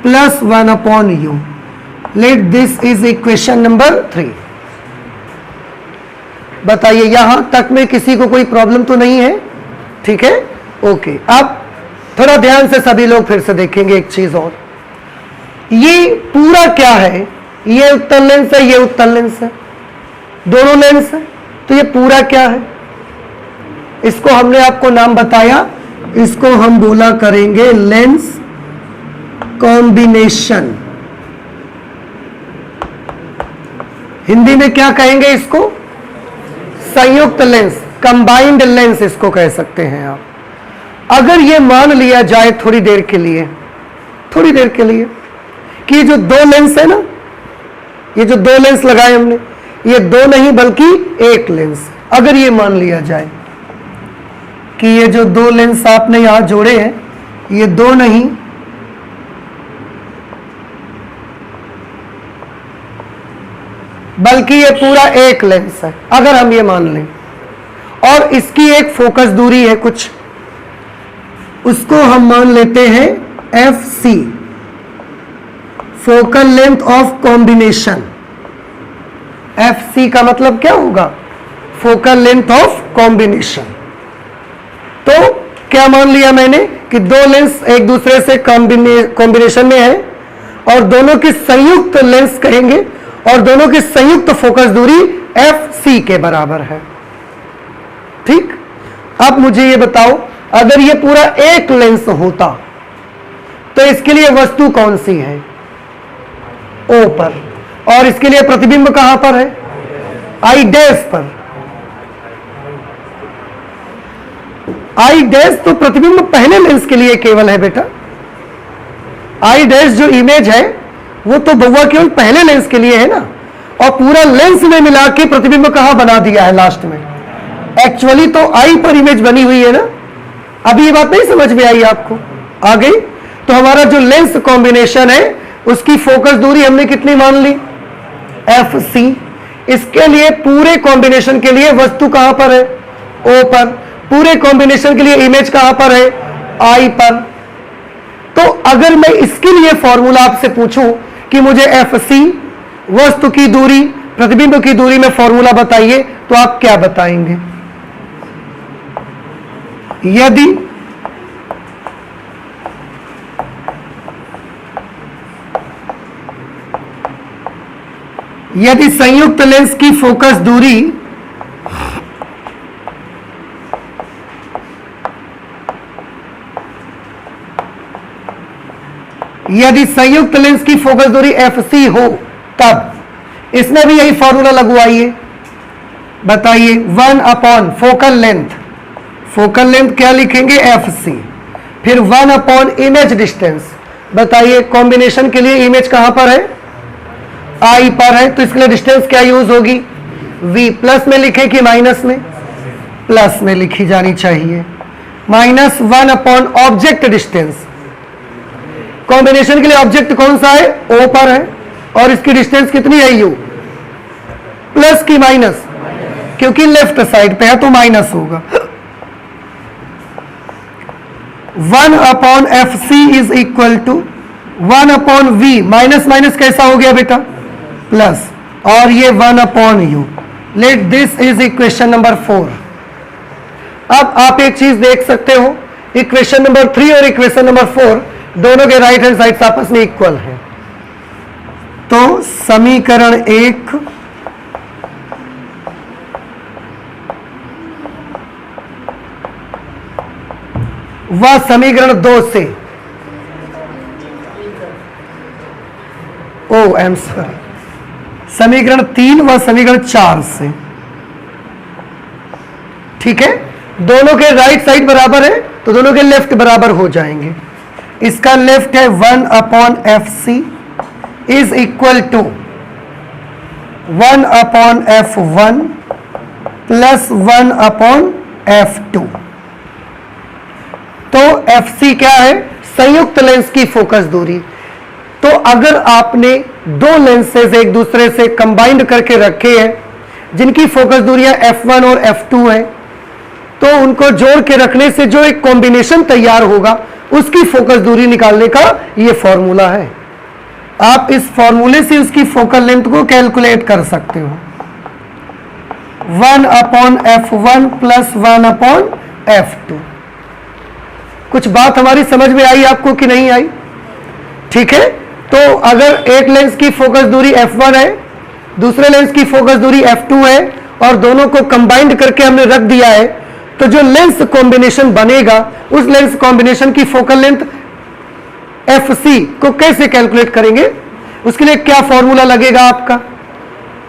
plus 1 upon U, let this is equation number 3। बताइए यहां तक में किसी को कोई प्रॉब्लम तो नहीं है, ठीक है, ओके। अब थोड़ा ध्यान से सभी लोग फिर से देखेंगे एक चीज और, ये पूरा क्या है, ये उत्तल लेंस है, ये उत्तल लेंस है, दोनों लेंस है, तो ये पूरा क्या है, इसको हमने आपको नाम बताया, इसको हम बोला करेंगे लेंस कॉम्बिनेशन। हिंदी में क्या कहेंगे इसको, संयुक्त लेंस, कंबाइंड लेंस इसको कह सकते हैं आप। अगर ये मान लिया जाए थोड़ी देर के लिए कि जो 2 लेंस है ना, ये जो 2 लेंस लगाए हमने, ये 2 नहीं बल्कि 1 लेंस, अगर ये मान लिया जाए कि ये जो 2 लेंस आपने यहां जोड़े हैं, ये 2 नहीं बल्कि ये पूरा 1 लेंस है, अगर हम ये मान लें, और इसकी एक फोकस दूरी है कुछ, उसको हम मान लेते हैं FC, focal length of combination. FC का मतलब क्या होगा, फोकल लेंथ ऑफ कॉम्बिनेशन। तो क्या मान लिया मैंने कि 2 लेंस एक दूसरे से कॉम्बिनेशन में है, और दोनों की संयुक्त लेंस कहेंगे, और दोनों की संयुक्त फोकस दूरी FC के बराबर है, ठीक। अब मुझे ये बताओ, अगर ये पूरा 1 लेंस होता तो इसके लिए वस्तु कौन सी है, O पर, और इसके लिए प्रतिबिंब कहां पर है, I डैश पर। I डैश तो प्रतिबिंब पहले लेंस के लिए केवल है बेटा, I डैश जो इमेज है वो तो बउआ केवल पहले लेंस के लिए है ना, और पूरा लेंस में मिला के प्रतिबिंब कहां बना दिया है लास्ट में, एक्चुअली तो I पर इमेज बनी हुई है ना। अभी ये बात नहीं समझ में आई आपको, आ गई? तो हमारा जो लेंस कॉम्बिनेशन है उसकी फोकस दूरी हमने कितनी मान ली, FC। इसके लिए पूरे कॉम्बिनेशन के लिए वस्तु कहां पर है, O पर, पूरे कॉम्बिनेशन के लिए इमेज कहां पर है, I पर। तो अगर मैं इसके लिए फॉर्मूला आपसे पूछूं कि मुझे FC वस्तु की दूरी प्रतिबिंब की दूरी में फॉर्मूला बताइए, तो आप क्या बताएंगे? यदि संयुक्त लेंस की फोकस दूरी यदि संयुक्त लेंस की फोकस दूरी FC हो तब इसमें भी यही फॉर्मूला लगवाइए। बताइए 1 upon focal length, focal length क्या लिखेंगे FC, फिर 1 अपॉन इमेज डिस्टेंस। बताइए कॉम्बिनेशन के लिए इमेज कहां पर है, I पर है, तो इसके लिए डिस्टेंस क्या यूज होगी, V। प्लस में लिखे कि माइनस में, प्लस में लिखी जानी चाहिए। -1 अपॉन ऑब्जेक्ट डिस्टेंस, कॉम्बिनेशन के लिए ऑब्जेक्ट कौन सा है, O पर है, और इसकी डिस्टेंस कितनी है U, प्लस की माइनस, क्योंकि लेफ्ट साइड पे है तो माइनस होगा। 1 upon FC is equal to 1 upon V, minus minus कैसा हो गया बेटा, प्लस, और ये 1 upon U। Let this is equation number 4। अब आप एक चीज देख सकते हो, इक्वेशन नंबर 3 और इक्वेशन नंबर 4 दोनों के राइट हैंड साइड आपस में इक्वल हैं। तो समीकरण 1 व समीकरण 2 से, समीकरण 3 व समीकरण 4 से, ठीक है। दोनों के राइट साइड बराबर है तो दोनों के लेफ्ट बराबर हो जाएंगे। इसका लेफ्ट है 1 upon FC is equal to 1 upon F1 plus 1 upon F2। तो FC क्या है, संयुक्त लेंस की फोकस दूरी। तो अगर आपने दो लेंसेज एक दूसरे से कंबाइंड करके रखे हैं जिनकी फोकस दूरियां F1 और F2 है, तो उनको जोड़ के रखने से जो एक कॉम्बिनेशन तैयार होगा उसकी फोकस दूरी निकालने का ये फॉर्मूला है। आप इस फॉर्मूले से उसकी फोकल लेंथ को कैलकुलेट कर सकते हो। 1 upon F1 plus 1 upon F2। कुछ बात हमारी समझ में आई आपको कि नहीं आई, ठीक है। तो अगर एक लेंस की फोकस दूरी F1 है, दूसरे लेंस की फोकस दूरी F2 है, और दोनों को कंबाइंड करके हमने रख दिया है, तो जो लेंस कॉम्बिनेशन बनेगा उस लेंस कॉम्बिनेशन की फोकल लेंथ FC को कैसे कैलकुलेट करेंगे, उसके लिए क्या फॉर्मूला लगेगा आपका,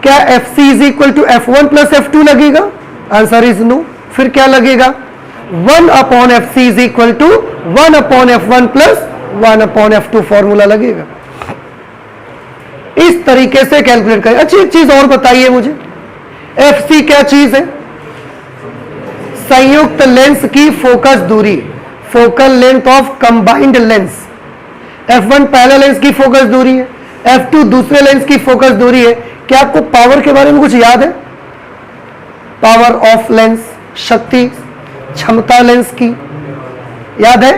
क्या FC is equal to F1 plus F2 लगेगा, आंसर इज नो। फिर क्या लगेगा, 1 upon FC is equal to 1 upon F1 plus 1 upon F2 formula लगेगा। इस तरीके से कैलकुलेट करें। अच्छी एक चीज और बताइए मुझे, FC क्या चीज है, संयुक्त लेंस की फोकस दूरी, focal length of combined lens. F1 पहले लेंस की फोकस दूरी है, F2 दूसरे लेंस की फोकस दूरी है। क्या आपको पावर के बारे में कुछ याद है, पावर ऑफ लेंस, शक्ति क्षमता लेंस की याद है,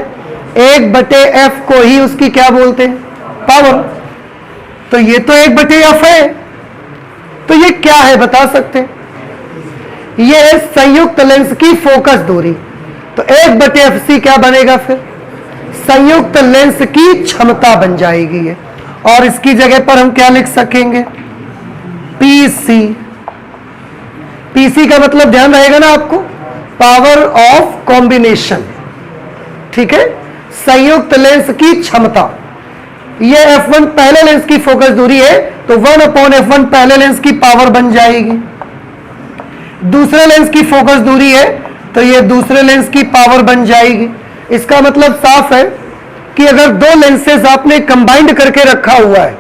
1/F को ही उसकी क्या बोलते हैं, पावर। तो ये तो 1/F है, तो ये क्या है बता सकते हैं, ये है संयुक्त लेंस की फोकस दूरी। तो 1/FC क्या बनेगा, फिर संयुक्त लेंस की क्षमता बन जाएगी ये, और इसकी जगह पर हम क्या लिख सकेंगे, PC। PC का मतलब ध्यान रहेगा ना आपको, पावर ऑफ कॉम्बिनेशन, ठीक है, संयुक्त लेंस की क्षमता। ये F1 पहले लेंस की फोकस दूरी है, तो 1 अपॉन F1 पहले लेंस की पावर बन जाएगी। दूसरे लेंस की फोकस दूरी है, तो ये दूसरे लेंस की पावर बन जाएगी। इसका मतलब साफ है कि अगर दो लेंसेज आपने कंबाइंड करके रखा हुआ है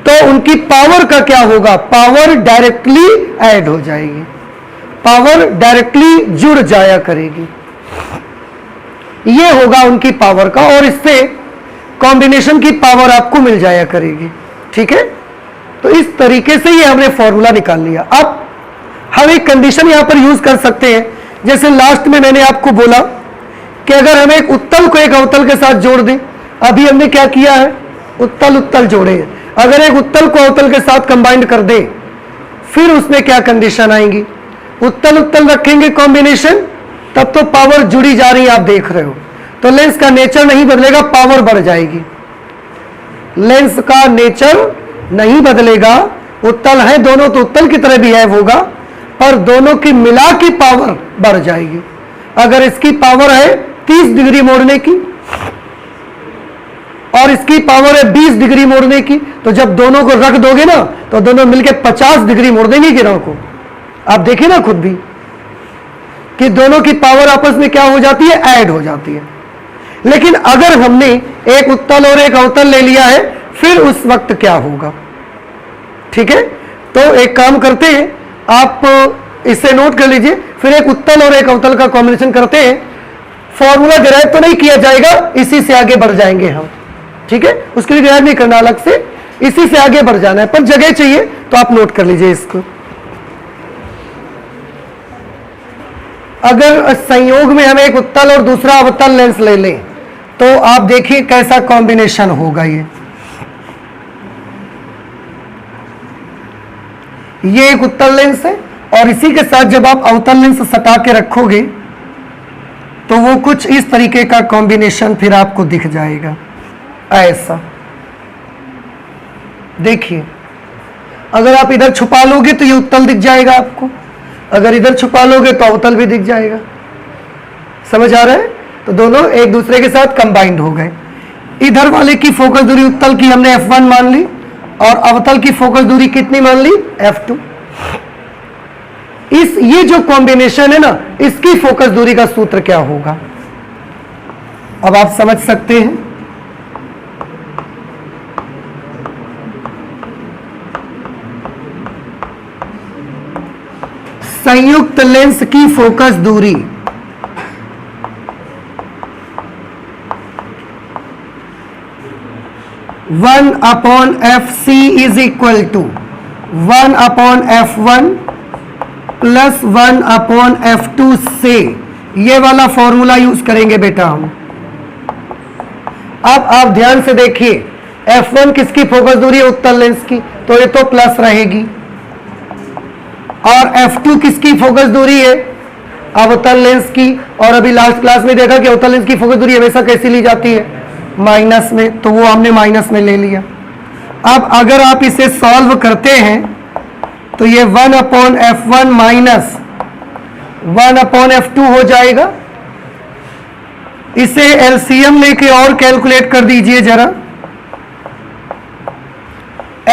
तो उनकी पावर का क्या होगा, पावर डायरेक्टली ऐड हो जाएगी, पावर डायरेक्टली जुड़ जाया करेगी, ये होगा उनकी पावर का, और इससे कॉम्बिनेशन की पावर आपको मिल जाया करेगी, ठीक है। तो इस तरीके से ये हमने फॉर्मूला निकाल लिया। अब हम एक कंडीशन यहां पर यूज कर सकते हैं, जैसे लास्ट में मैंने आपको बोला कि अगर हम एक उत्तल को एक अवतल के साथ जोड़ दें, अभी हमने क्या किया है, उत्तल उत्तल जोड़े हैं। अगर एक उत्तल को अवतल के साथ कंबाइंड कर दे, फिर उसमें क्या कंडीशन आएंगी, उत्तल उत्तल रखेंगे कॉम्बिनेशन, तब तो पावर जुड़ी जा रही है, आप देख रहे हो। तो लेंस का नेचर नहीं बदलेगा, पावर बढ़ जाएगी। लेंस का नेचर नहीं बदलेगा, उत्तल है दोनों तो उत्तल की तरह बिहेव होगा, पर दोनों की मिला की पावर बढ़ जाएगी। अगर इसकी पावर है 30 डिग्री मोड़ने की, और इसकी पावर है 20 डिग्री मोड़ने की, तो जब दोनों को रख दोगे ना तो दोनों मिलकर 50 डिग्री मोड़ देंगे किरणों को। आप देखिए ना खुद भी कि दोनों की पावर आपस में क्या हो जाती है, ऐड हो जाती है। लेकिन अगर हमने एक उत्तल और एक अवतल ले लिया है, फिर उस वक्त क्या होगा? ठीक है, तो एक काम करते हैं, आप इसे नोट कर लीजिए, फिर एक उत्तल और एक अवतल का कॉम्बिनेशन करते हैं। फॉर्मूला डिराइव तो नहीं किया जाएगा, इसी से आगे बढ़ जाएंगे हम। ठीक है, उसके लिए डिराइव नहीं करना अलग से, इसी से आगे बढ़ जाना है, पर जगह चाहिए तो आप नोट कर लीजिए इसको। अगर संयोग में हम एक उत्तल और दूसरा अवतल लेंस ले लें तो आप देखिए कैसा कॉम्बिनेशन होगा। ये एक उत्तल लेंस है और इसी के साथ जब आप अवतल लेंस सटा के रखोगे तो वो कुछ इस तरीके का कॉम्बिनेशन फिर आपको दिख जाएगा। ऐसा देखिए, अगर आप इधर छुपा लोगे तो ये उत्तल दिख जाएगा आपको, अगर इधर छुपा लोगे तो अवतल भी दिख जाएगा। समझ आ रहा है? तो दोनों एक दूसरे के साथ कंबाइंड हो गए। इधर वाले की फोकस दूरी उत्तल की हमने F1 मान ली और अवतल की फोकस दूरी कितनी मान ली, F2। ये जो कॉम्बिनेशन है ना, इसकी फोकस दूरी का सूत्र क्या होगा, अब आप समझ सकते हैं। संयुक्त लेंस की फोकस दूरी one upon F C is equal to 1 upon F1 plus 1 upon F2 से, ये वाला फॉर्मूला यूज करेंगे बेटा हम। अब आप ध्यान से देखिए, F1 किसकी फोकस दूरी है, उत्तल लेंस की, तो ये तो प्लस रहेगी। और F2 किसकी फोकस दूरी है, अवतल लेंस की। और अभी लास्ट क्लास में देखा कि अवतल लेंस की फोकस दूरी हमेशा कैसी ली जाती है, माइनस में, तो वो हमने माइनस में ले लिया। अब अगर आप इसे सॉल्व करते हैं तो ये 1 upon F1 minus 1 upon F2 हो जाएगा। इसे एलसीएम लेके और कैलकुलेट कर दीजिए जरा।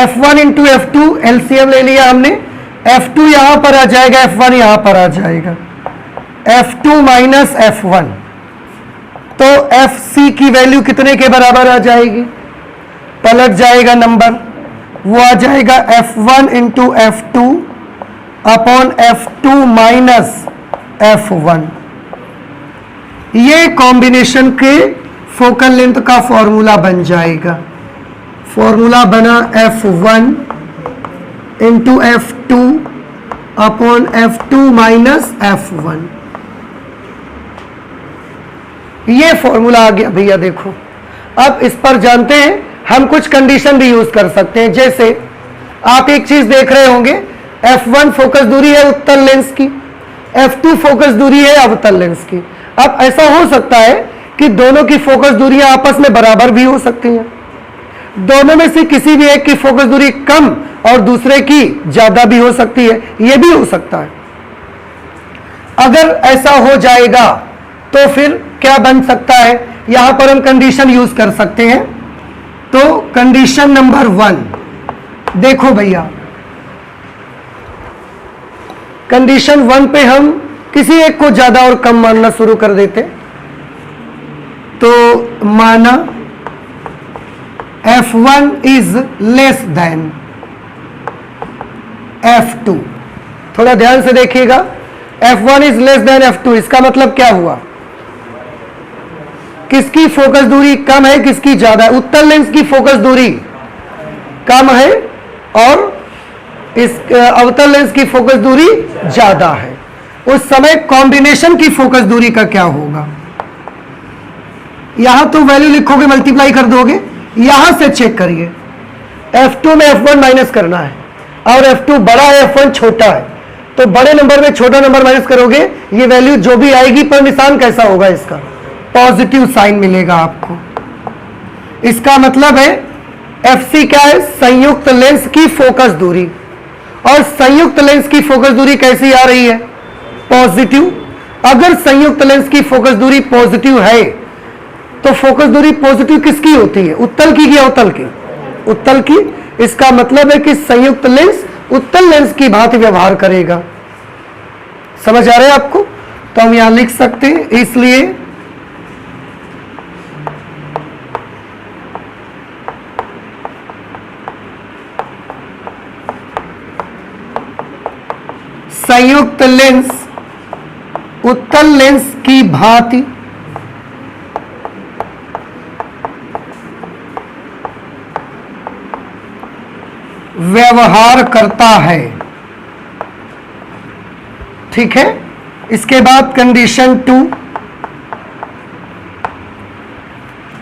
F1 इंटू F2 एलसीएम ले लिया हमने, F2 यहां पर आ जाएगा, F1 यहां पर आ जाएगा, F2 माइनस F1, तो FC की वैल्यू कितने के बराबर आ जाएगी, पलट जाएगा नंबर, वो आ जाएगा F1 into F2 upon F2 minus F1। ये कॉम्बिनेशन के फोकल लेंथ का फॉर्मूला बन जाएगा। फॉर्मूला बना F1 into F2 upon F2 minus F1। ये फॉर्मूला आ गया भैया। देखो, अब इस पर जानते हैं हम कुछ कंडीशन भी यूज कर सकते हैं। जैसे आप एक चीज देख रहे होंगे, F1 फोकस दूरी है उत्तल लेंस की, F2 फोकस दूरी है अवतल लेंस की। अब ऐसा हो सकता है कि दोनों की फोकस दूरियां आपस में बराबर भी हो सकती हैं, दोनों में से किसी भी एक की फोकस दूरी कम और दूसरे की ज्यादा भी हो सकती है, यह भी हो सकता है। अगर ऐसा हो जाएगा तो फिर क्या बन सकता है, यहां पर हम कंडीशन यूज कर सकते हैं। तो कंडीशन नंबर 1 देखो भैया, कंडीशन 1 पे हम किसी एक को ज्यादा और कम मानना शुरू कर देते। तो माना F1 is less than F2। थोड़ा ध्यान से देखिएगा, F1 is less than F2, इसका मतलब क्या हुआ, किसकी फोकस दूरी कम है, किसकी ज्यादा है, उत्तल लेंस की फोकस दूरी कम है और इस अवतल लेंस की फोकस दूरी ज्यादा है। उस समय कॉम्बिनेशन की फोकस दूरी का क्या होगा, यहां तो वैल्यू लिखोगे, मल्टीप्लाई कर दोगे, यहां से चेक करिए, F2 में F1 माइनस करना है और F2 बड़ा है, F1 छोटा है, तो बड़े नंबर में छोटा नंबर माइनस करोगे, ये वैल्यू जो भी आएगी पर निशान कैसा होगा, इसका पॉजिटिव साइन मिलेगा आपको। इसका मतलब है FC क्या है, संयुक्त लेंस की फोकस दूरी, और संयुक्त लेंस की फोकस दूरी कैसी आ रही है, पॉजिटिव। अगर संयुक्त लेंस की फोकस दूरी पॉजिटिव है तो फोकस दूरी पॉजिटिव किसकी होती है, उत्तल की या अवतल की? उत्तल की। इसका मतलब है कि संयुक्त लेंस उत्तल लेंस की भांति व्यवहार करेगा। समझ आ रहा है आपको? तो हम यहां लिख सकते हैं, इसलिए संयुक्त लेंस उत्तल लेंस की भांति व्यवहार करता है। ठीक है। इसके बाद कंडीशन 2,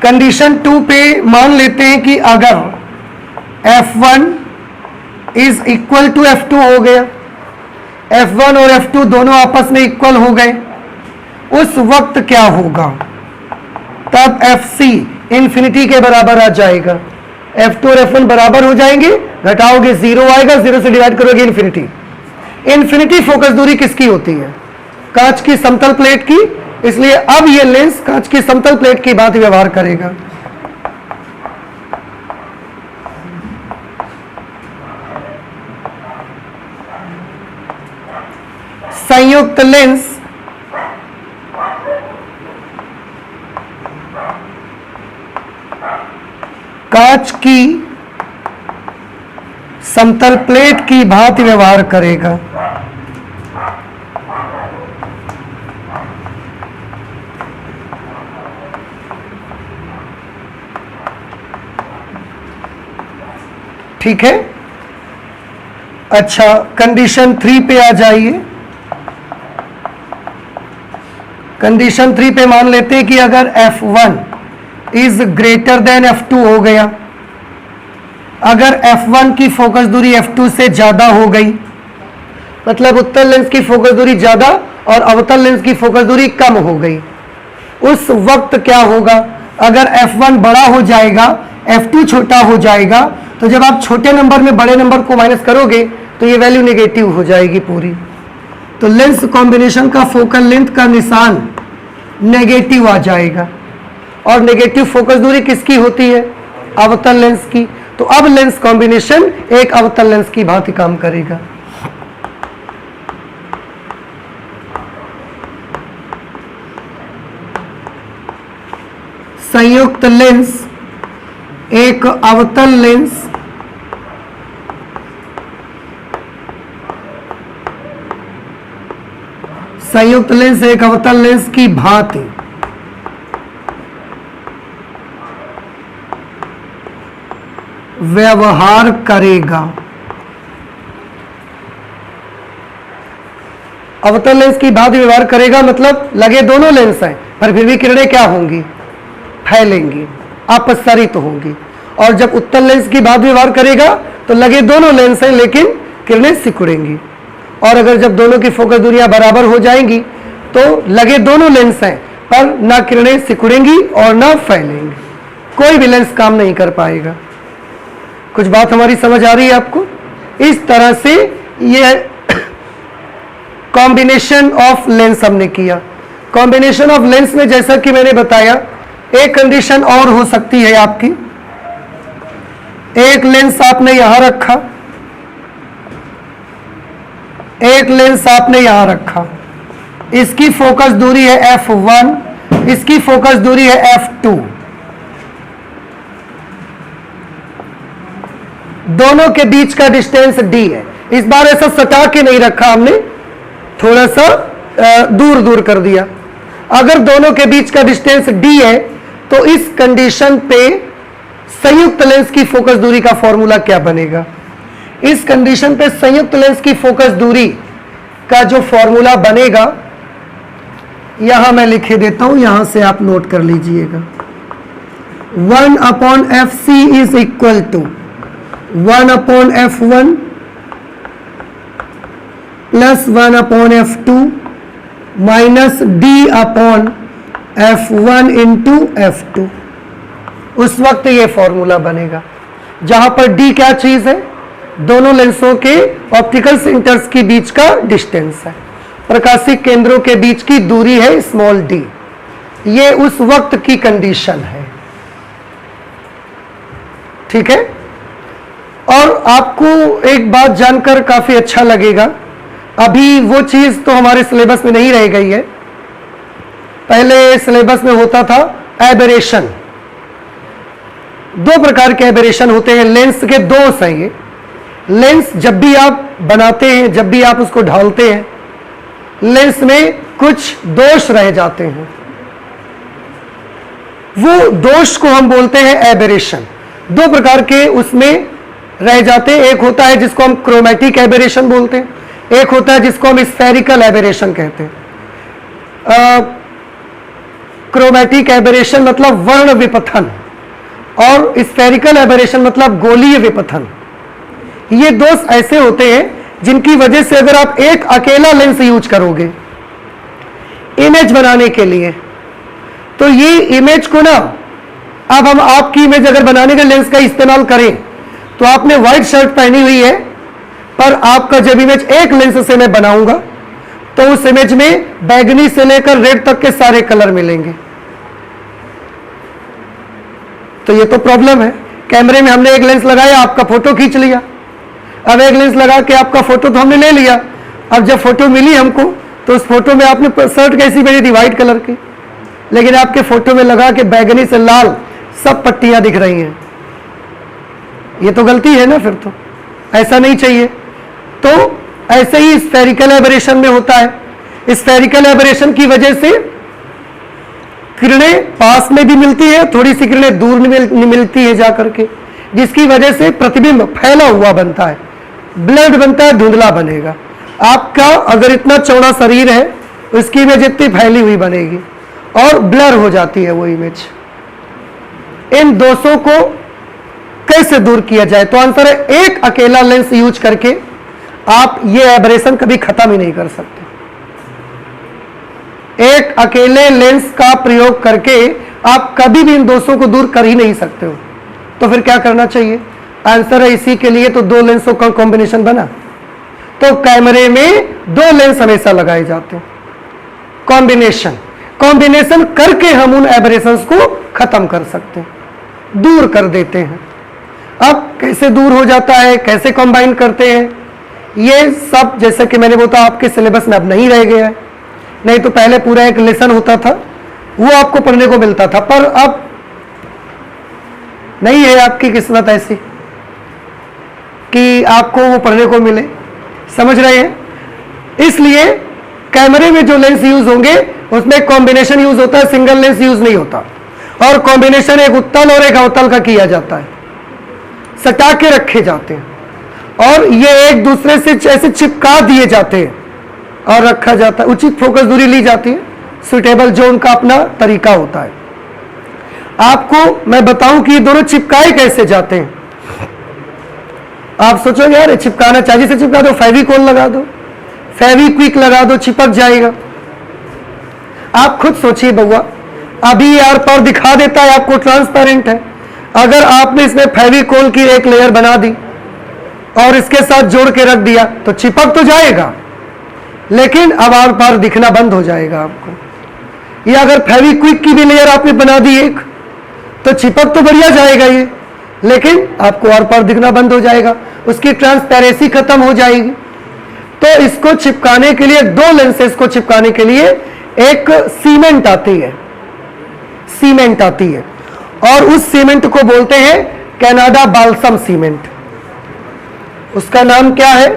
कंडीशन 2 पे मान लेते हैं कि अगर F1 is equal to F2 हो गया, F1 और F2 दोनों आपस में इक्वल हो गए, उस वक्त क्या होगा? तब FC इंफिनिटी के बराबर आ जाएगा। F2 और F1 बराबर हो जाएंगे, घटाओगे 0 आएगा, 0 से डिवाइड करोगे इंफिनिटी। इंफिनिटी फोकस दूरी किसकी होती है? कांच की समतल प्लेट की। इसलिए अब यह लेंस कांच की समतल प्लेट की भांति व्यवहार करेगा। संयुक्त लेंस कांच की समतल प्लेट की भांति व्यवहार करेगा। ठीक है। अच्छा, कंडीशन 3 पे आ जाइए। कंडीशन 3 पे मान लेते हैं कि अगर F1 is greater than F2 हो गया, अगर F1 की फोकस दूरी F2 से ज्यादा हो गई, मतलब उत्तल लेंस की फोकस दूरी ज्यादा और अवतल लेंस की फोकस दूरी कम हो गई, उस वक्त क्या होगा? अगर F1 बड़ा हो जाएगा, F2 छोटा हो जाएगा, तो जब आप छोटे नंबर में बड़े नंबर को माइनस करोगे तो ये वैल्यू नेगेटिव हो जाएगी पूरी। तो लेंस कॉम्बिनेशन का फोकल लेंथ का निशान नेगेटिव आ जाएगा। और नेगेटिव फोकस दूरी किसकी होती है? अवतल लेंस की। तो अब लेंस कॉम्बिनेशन एक अवतल लेंस की भांति काम करेगा। संयुक्त लेंस एक अवतल लेंस संयुक्त लेंस एक अवतल लेंस की भांति व्यवहार करेगा। अवतल लेंस की भांति व्यवहार करेगा मतलब लगे दोनों लेंस हैं, पर फिर भी किरणें क्या होंगी? फैलेंगी, अपसरित होंगी। और जब उत्तल लेंस की भांति व्यवहार करेगा तो लगे दोनों लेंस हैं लेकिन किरणें सिकुड़ेंगी। और अगर जब दोनों की फोकस दूरियां बराबर हो जाएंगी तो लगे दोनों लेंस हैं पर ना किरणें सिकुड़ेंगी और ना फैलेंगी, कोई भी लेंस काम नहीं कर पाएगा। कुछ बात हमारी समझ आ रही है आपको? इस तरह से ये कॉम्बिनेशन ऑफ लेंस हमने किया। कॉम्बिनेशन ऑफ लेंस में जैसा कि मैंने बताया, एक कंडीशन और हो सकती है आपकी। एक लेंस आपने यहां रखा, एक लेंस आपने यहां रखा, इसकी फोकस दूरी है F1, इसकी फोकस दूरी है F2। दोनों के बीच का डिस्टेंस D है। इस बार ऐसा सटा के नहीं रखा हमने, थोड़ा सा दूर दूर कर दिया। अगर दोनों के बीच का डिस्टेंस D है तो इस कंडीशन पे संयुक्त लेंस की फोकस दूरी का फॉर्मूला क्या बनेगा? इस कंडीशन पे संयुक्त लेंस की फोकस दूरी का जो फॉर्मूला बनेगा यहां मैं लिखे देता हूं, यहां से आप नोट कर लीजिएगा। 1/FC is equal to 1/F1 plus 1/F2 minus D/F1 into F2। उस वक्त ये फॉर्मूला बनेगा जहां पर D क्या चीज है? दोनों लेंसों के ऑप्टिकल सेंटर्स के बीच का डिस्टेंस है, प्रकाशिक केंद्रों के बीच की दूरी है स्मॉल d। ये उस वक्त की कंडीशन है, ठीक है। और आपको एक बात जानकर काफी अच्छा लगेगा, अभी वो चीज तो हमारे सिलेबस में नहीं रह गई है। पहले सिलेबस में होता था एबरेशन। दो प्रकार के एबरेशन होते हैं, लेंस के दोष हैं ये। लेंस जब भी आप बनाते हैं, जब भी आप उसको ढालते हैं, लेंस में कुछ दोष रह जाते हैं, वो दोष को हम बोलते हैं एबरेशन। दो प्रकार के उसमें रह जाते हैं, एक होता है जिसको हम क्रोमैटिक एबरेशन बोलते हैं, एक होता है जिसको हम स्फेरिकल एबरेशन कहते हैं। क्रोमैटिक एबरेशन मतलब वर्ण विपथन और स्फेरिकल एबरेशन मतलब गोलीय विपथन। ये दोष ऐसे होते हैं जिनकी वजह से अगर आप एक अकेला लेंस यूज करोगे इमेज बनाने के लिए, तो ये इमेज को ना, अब हम आपकी इमेज अगर बनाने के लेंस का इस्तेमाल करें, तो आपने व्हाइट शर्ट पहनी हुई है, पर आपका जब इमेज एक लेंस से मैं बनाऊंगा तो उस इमेज में बैगनी से लेकर रेड तक के सारे कलर मिलेंगे। तो ये तो प्रॉब्लम है। कैमरे में हमने एक लेंस लगाया, आपका फोटो खींच लिया। अब एक लेंस लगा के आपका फोटो तो हमने ले लिया, अब जब फोटो मिली हमको, तो उस फोटो में आपने शर्ट कैसी पहनी थी? व्हाइट कलर की, लेकिन आपके फोटो में लगा के बैगनी से लाल सब पट्टियां दिख रही हैं। ये तो गलती है ना, फिर तो ऐसा नहीं चाहिए। तो ऐसे ही स्फेरिकल एबरेशन में होता है। स्फेरिकल एबरेशन की वजह से किरणें पास में भी मिलती है, थोड़ी सी किरणें दूर मिलती है जाकर के, जिसकी वजह से प्रतिबिंब फैला हुआ बनता है, ब्लड बनता है, धुंधला बनेगा। आपका अगर इतना चौड़ा शरीर है, उसकी इमेज इतनी फैली हुई बनेगी और ब्लर हो जाती है वो इमेज। इन दोषों को कैसे दूर किया जाए? तो आंसर है, एक अकेला लेंस यूज करके आप ये एबरेशन कभी खत्म ही नहीं कर सकते। एक अकेले लेंस का प्रयोग करके आप कभी भी इन दोषों को दूर कर ही नहीं सकते हो। तो फिर क्या करना चाहिए? आंसर है, इसी के लिए तो दो लेंसों का कॉम्बिनेशन बना। तो कैमरे में दो लेंस हमेशा लगाए जाते हैं। कॉम्बिनेशन करके हम उन एबरेशंस को खत्म कर सकते हैं, दूर कर देते हैं। अब कैसे दूर हो जाता है, कैसे कंबाइन करते हैं, ये सब जैसे कि मैंने बोला आपके सिलेबस में अब नहीं रह गया है। नहीं तो पहले पूरा एक लेसन होता था, वो आपको पढ़ने को मिलता था, पर अब नहीं है आपकी किस्मत ऐसी कि आपको वो पढ़ने को मिले। समझ रहे हैं? इसलिए कैमरे में जो लेंस यूज होंगे उसमें कॉम्बिनेशन यूज होता है, सिंगल लेंस यूज नहीं होता। और कॉम्बिनेशन एक उत्तल और एक अवतल का किया जाता है, सटा के रखे जाते हैं और ये एक दूसरे से ऐसे चिपका दिए जाते हैं और रखा जाता है। उचित फोकस दूरी ली जाती है, सुटेबल जोन का अपना तरीका होता है। आपको मैं बताऊं कि ये दोनों चिपकाए कैसे जाते हैं। आप सोचोगे यार चिपकाना चाहिए से चिपका दो, फेविकोल लगा दो, फेविक्विक लगा दो, चिपक जाएगा। आप खुद सोचिए बउआ, अभी यार पर दिखा देता है आपको ट्रांसपेरेंट है, अगर आपने इसमें फेविकोल की एक लेयर बना दी और इसके साथ जोड़ के रख दिया तो चिपक तो जाएगा, लेकिन अब आर पार दिखना बंद हो जाएगा आपको। या अगर फेविक्विक की भी लेयर आपने बना दी एक, तो चिपक तो बढ़िया जाएगा ये, लेकिन आपको आर पार दिखना बंद हो जाएगा, उसकी ट्रांसपेरेंसी खत्म हो जाएगी। तो इसको चिपकाने के लिए, दो लेंसेज को चिपकाने के लिए एक सीमेंट आती है, सीमेंट आती है और उस सीमेंट को बोलते हैं कनाडा बाल्सम सीमेंट। उसका नाम क्या है?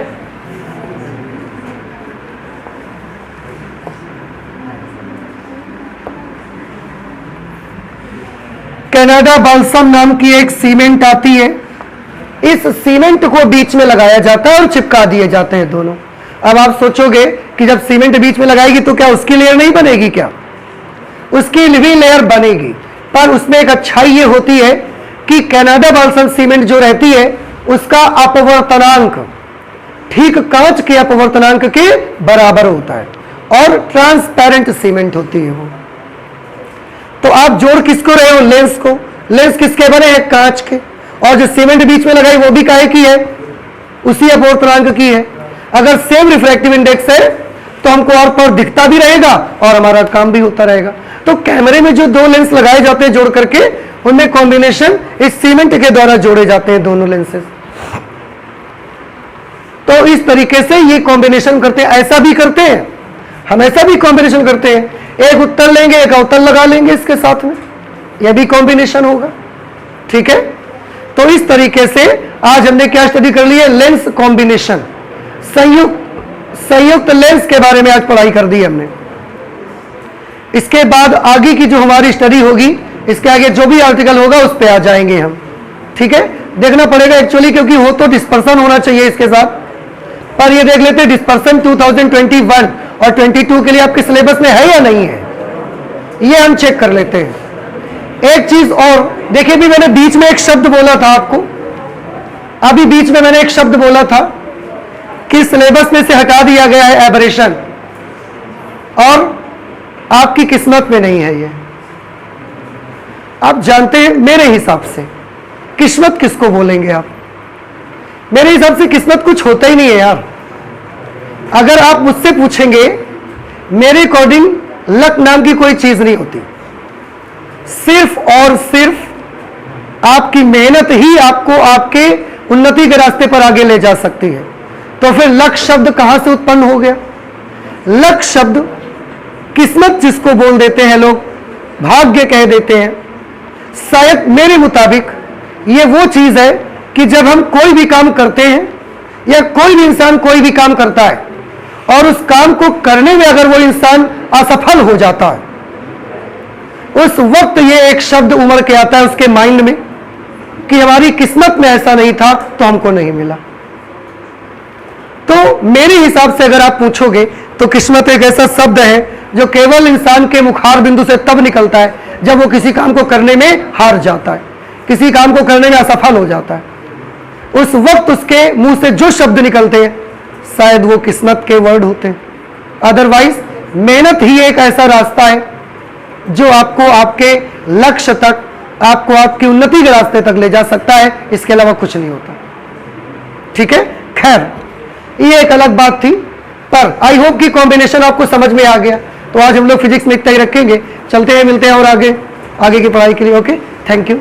कनाडा बाल्सम नाम की एक सीमेंट आती है। इस सीमेंट को बीच में लगाया जाता है और चिपका दिए जाते हैं दोनों। अब आप सोचोगे कि जब सीमेंट बीच में लगाएगी तो क्या उसकी लेयर नहीं बनेगी? क्या उसकी भी लेयर बनेगी, पर उसमें एक अच्छाई ये होती है कि कनाडा बाल्सम सीमेंट जो रहती है उसका अपवर्तनांक ठीक कांच के अपवर्तनांक के बराबर होता है और ट्रांसपेरेंट सीमेंट होती है वो। तो आप जोड़ किसको रहे हो? लेंस को। लेंस किसके बने हैं? कांच के। और जो सीमेंट बीच में लगाई वो भी काहे की है? उसी अपवर्तनांक की है। अगर सेम रिफ्रैक्टिव इंडेक्स है तो हमको और पर दिखता भी रहेगा और हमारा काम भी होता रहेगा। तो कैमरे में जो दो लेंस लगाए जाते हैं जोड़ करके, उनमें कॉम्बिनेशन इस सीमेंट के द्वारा जोड़े जाते हैं दोनों लेंसेज। तो इस तरीके से ये कॉम्बिनेशन करते हैं। ऐसा भी करते हैं हम, ऐसा भी कॉम्बिनेशन करते हैं, एक उत्तर लेंगे एक अवतल लगा लेंगे इसके साथ में, यह भी कॉम्बिनेशन होगा। ठीक है, तो इस तरीके से आज हमने क्या स्टडी कर ली है, लेंस कॉम्बिनेशन, संयुक्त लेंस के बारे में आज पढ़ाई कर दी हमने। इसके बाद आगे की जो हमारी स्टडी होगी, इसके आगे जो भी आर्टिकल होगा उस पे आ जाएंगे हम। ठीक है, देखना पड़ेगा एक्चुअली, क्योंकि हो तो डिस्पर्सन होना चाहिए इसके साथ, पर ये देख लेते हैं डिस्पर्सन 2021 और 22 के लिए आपके सिलेबस में है या नहीं है, ये हम चेक कर लेते हैं। एक चीज और देखिए, भी मैंने बीच में एक शब्द बोला था आपको, अभी बीच में मैंने एक शब्द बोला था कि सिलेबस में से हटा दिया गया है एबरेशन, और आपकी किस्मत में नहीं है ये। आप जानते हैं, मेरे हिसाब से किस्मत किसको बोलेंगे आप? मेरे हिसाब से किस्मत कुछ होता ही नहीं है यार। अगर आप मुझसे पूछेंगे, मेरे अकॉर्डिंग लक नाम की कोई चीज नहीं होती, सिर्फ और सिर्फ आपकी मेहनत ही आपको आपके उन्नति के रास्ते पर आगे ले जा सकती है। तो फिर लक शब्द कहां से उत्पन्न हो गया? लक शब्द किस्मत जिसको बोल देते हैं लोग, भाग्य कह देते हैं। शायद मेरे मुताबिक ये वो चीज है कि जब हम कोई भी काम करते हैं, या कोई भी इंसान कोई भी काम करता है और उस काम को करने में अगर वो इंसान असफल हो जाता है, उस वक्त ये एक शब्द उमड़ के आता है उसके माइंड में कि हमारी किस्मत में ऐसा नहीं था तो हमको नहीं मिला। तो मेरे हिसाब से अगर आप पूछोगे तो किस्मत एक ऐसा शब्द है जो केवल इंसान के मुखार बिंदु से तब निकलता है जब वो किसी काम को करने में हार जाता है, किसी काम को करने में असफल हो जाता है। उस वक्त उसके मुंह से जो शब्द निकलते हैं शायद वो किस्मत के वर्ड होते हैं। अदरवाइज मेहनत ही एक ऐसा रास्ता है जो आपको आपके लक्ष्य तक, आपको आपकी उन्नति के रास्ते तक ले जा सकता है, इसके अलावा कुछ नहीं होता। ठीक है, खैर ये एक अलग बात थी, पर आई होप कि कॉम्बिनेशन आपको समझ में आ गया। तो आज हम लोग फिजिक्स में इतना ही रखेंगे, चलते हैं, मिलते हैं और आगे की पढ़ाई के लिए। Okay, thank you.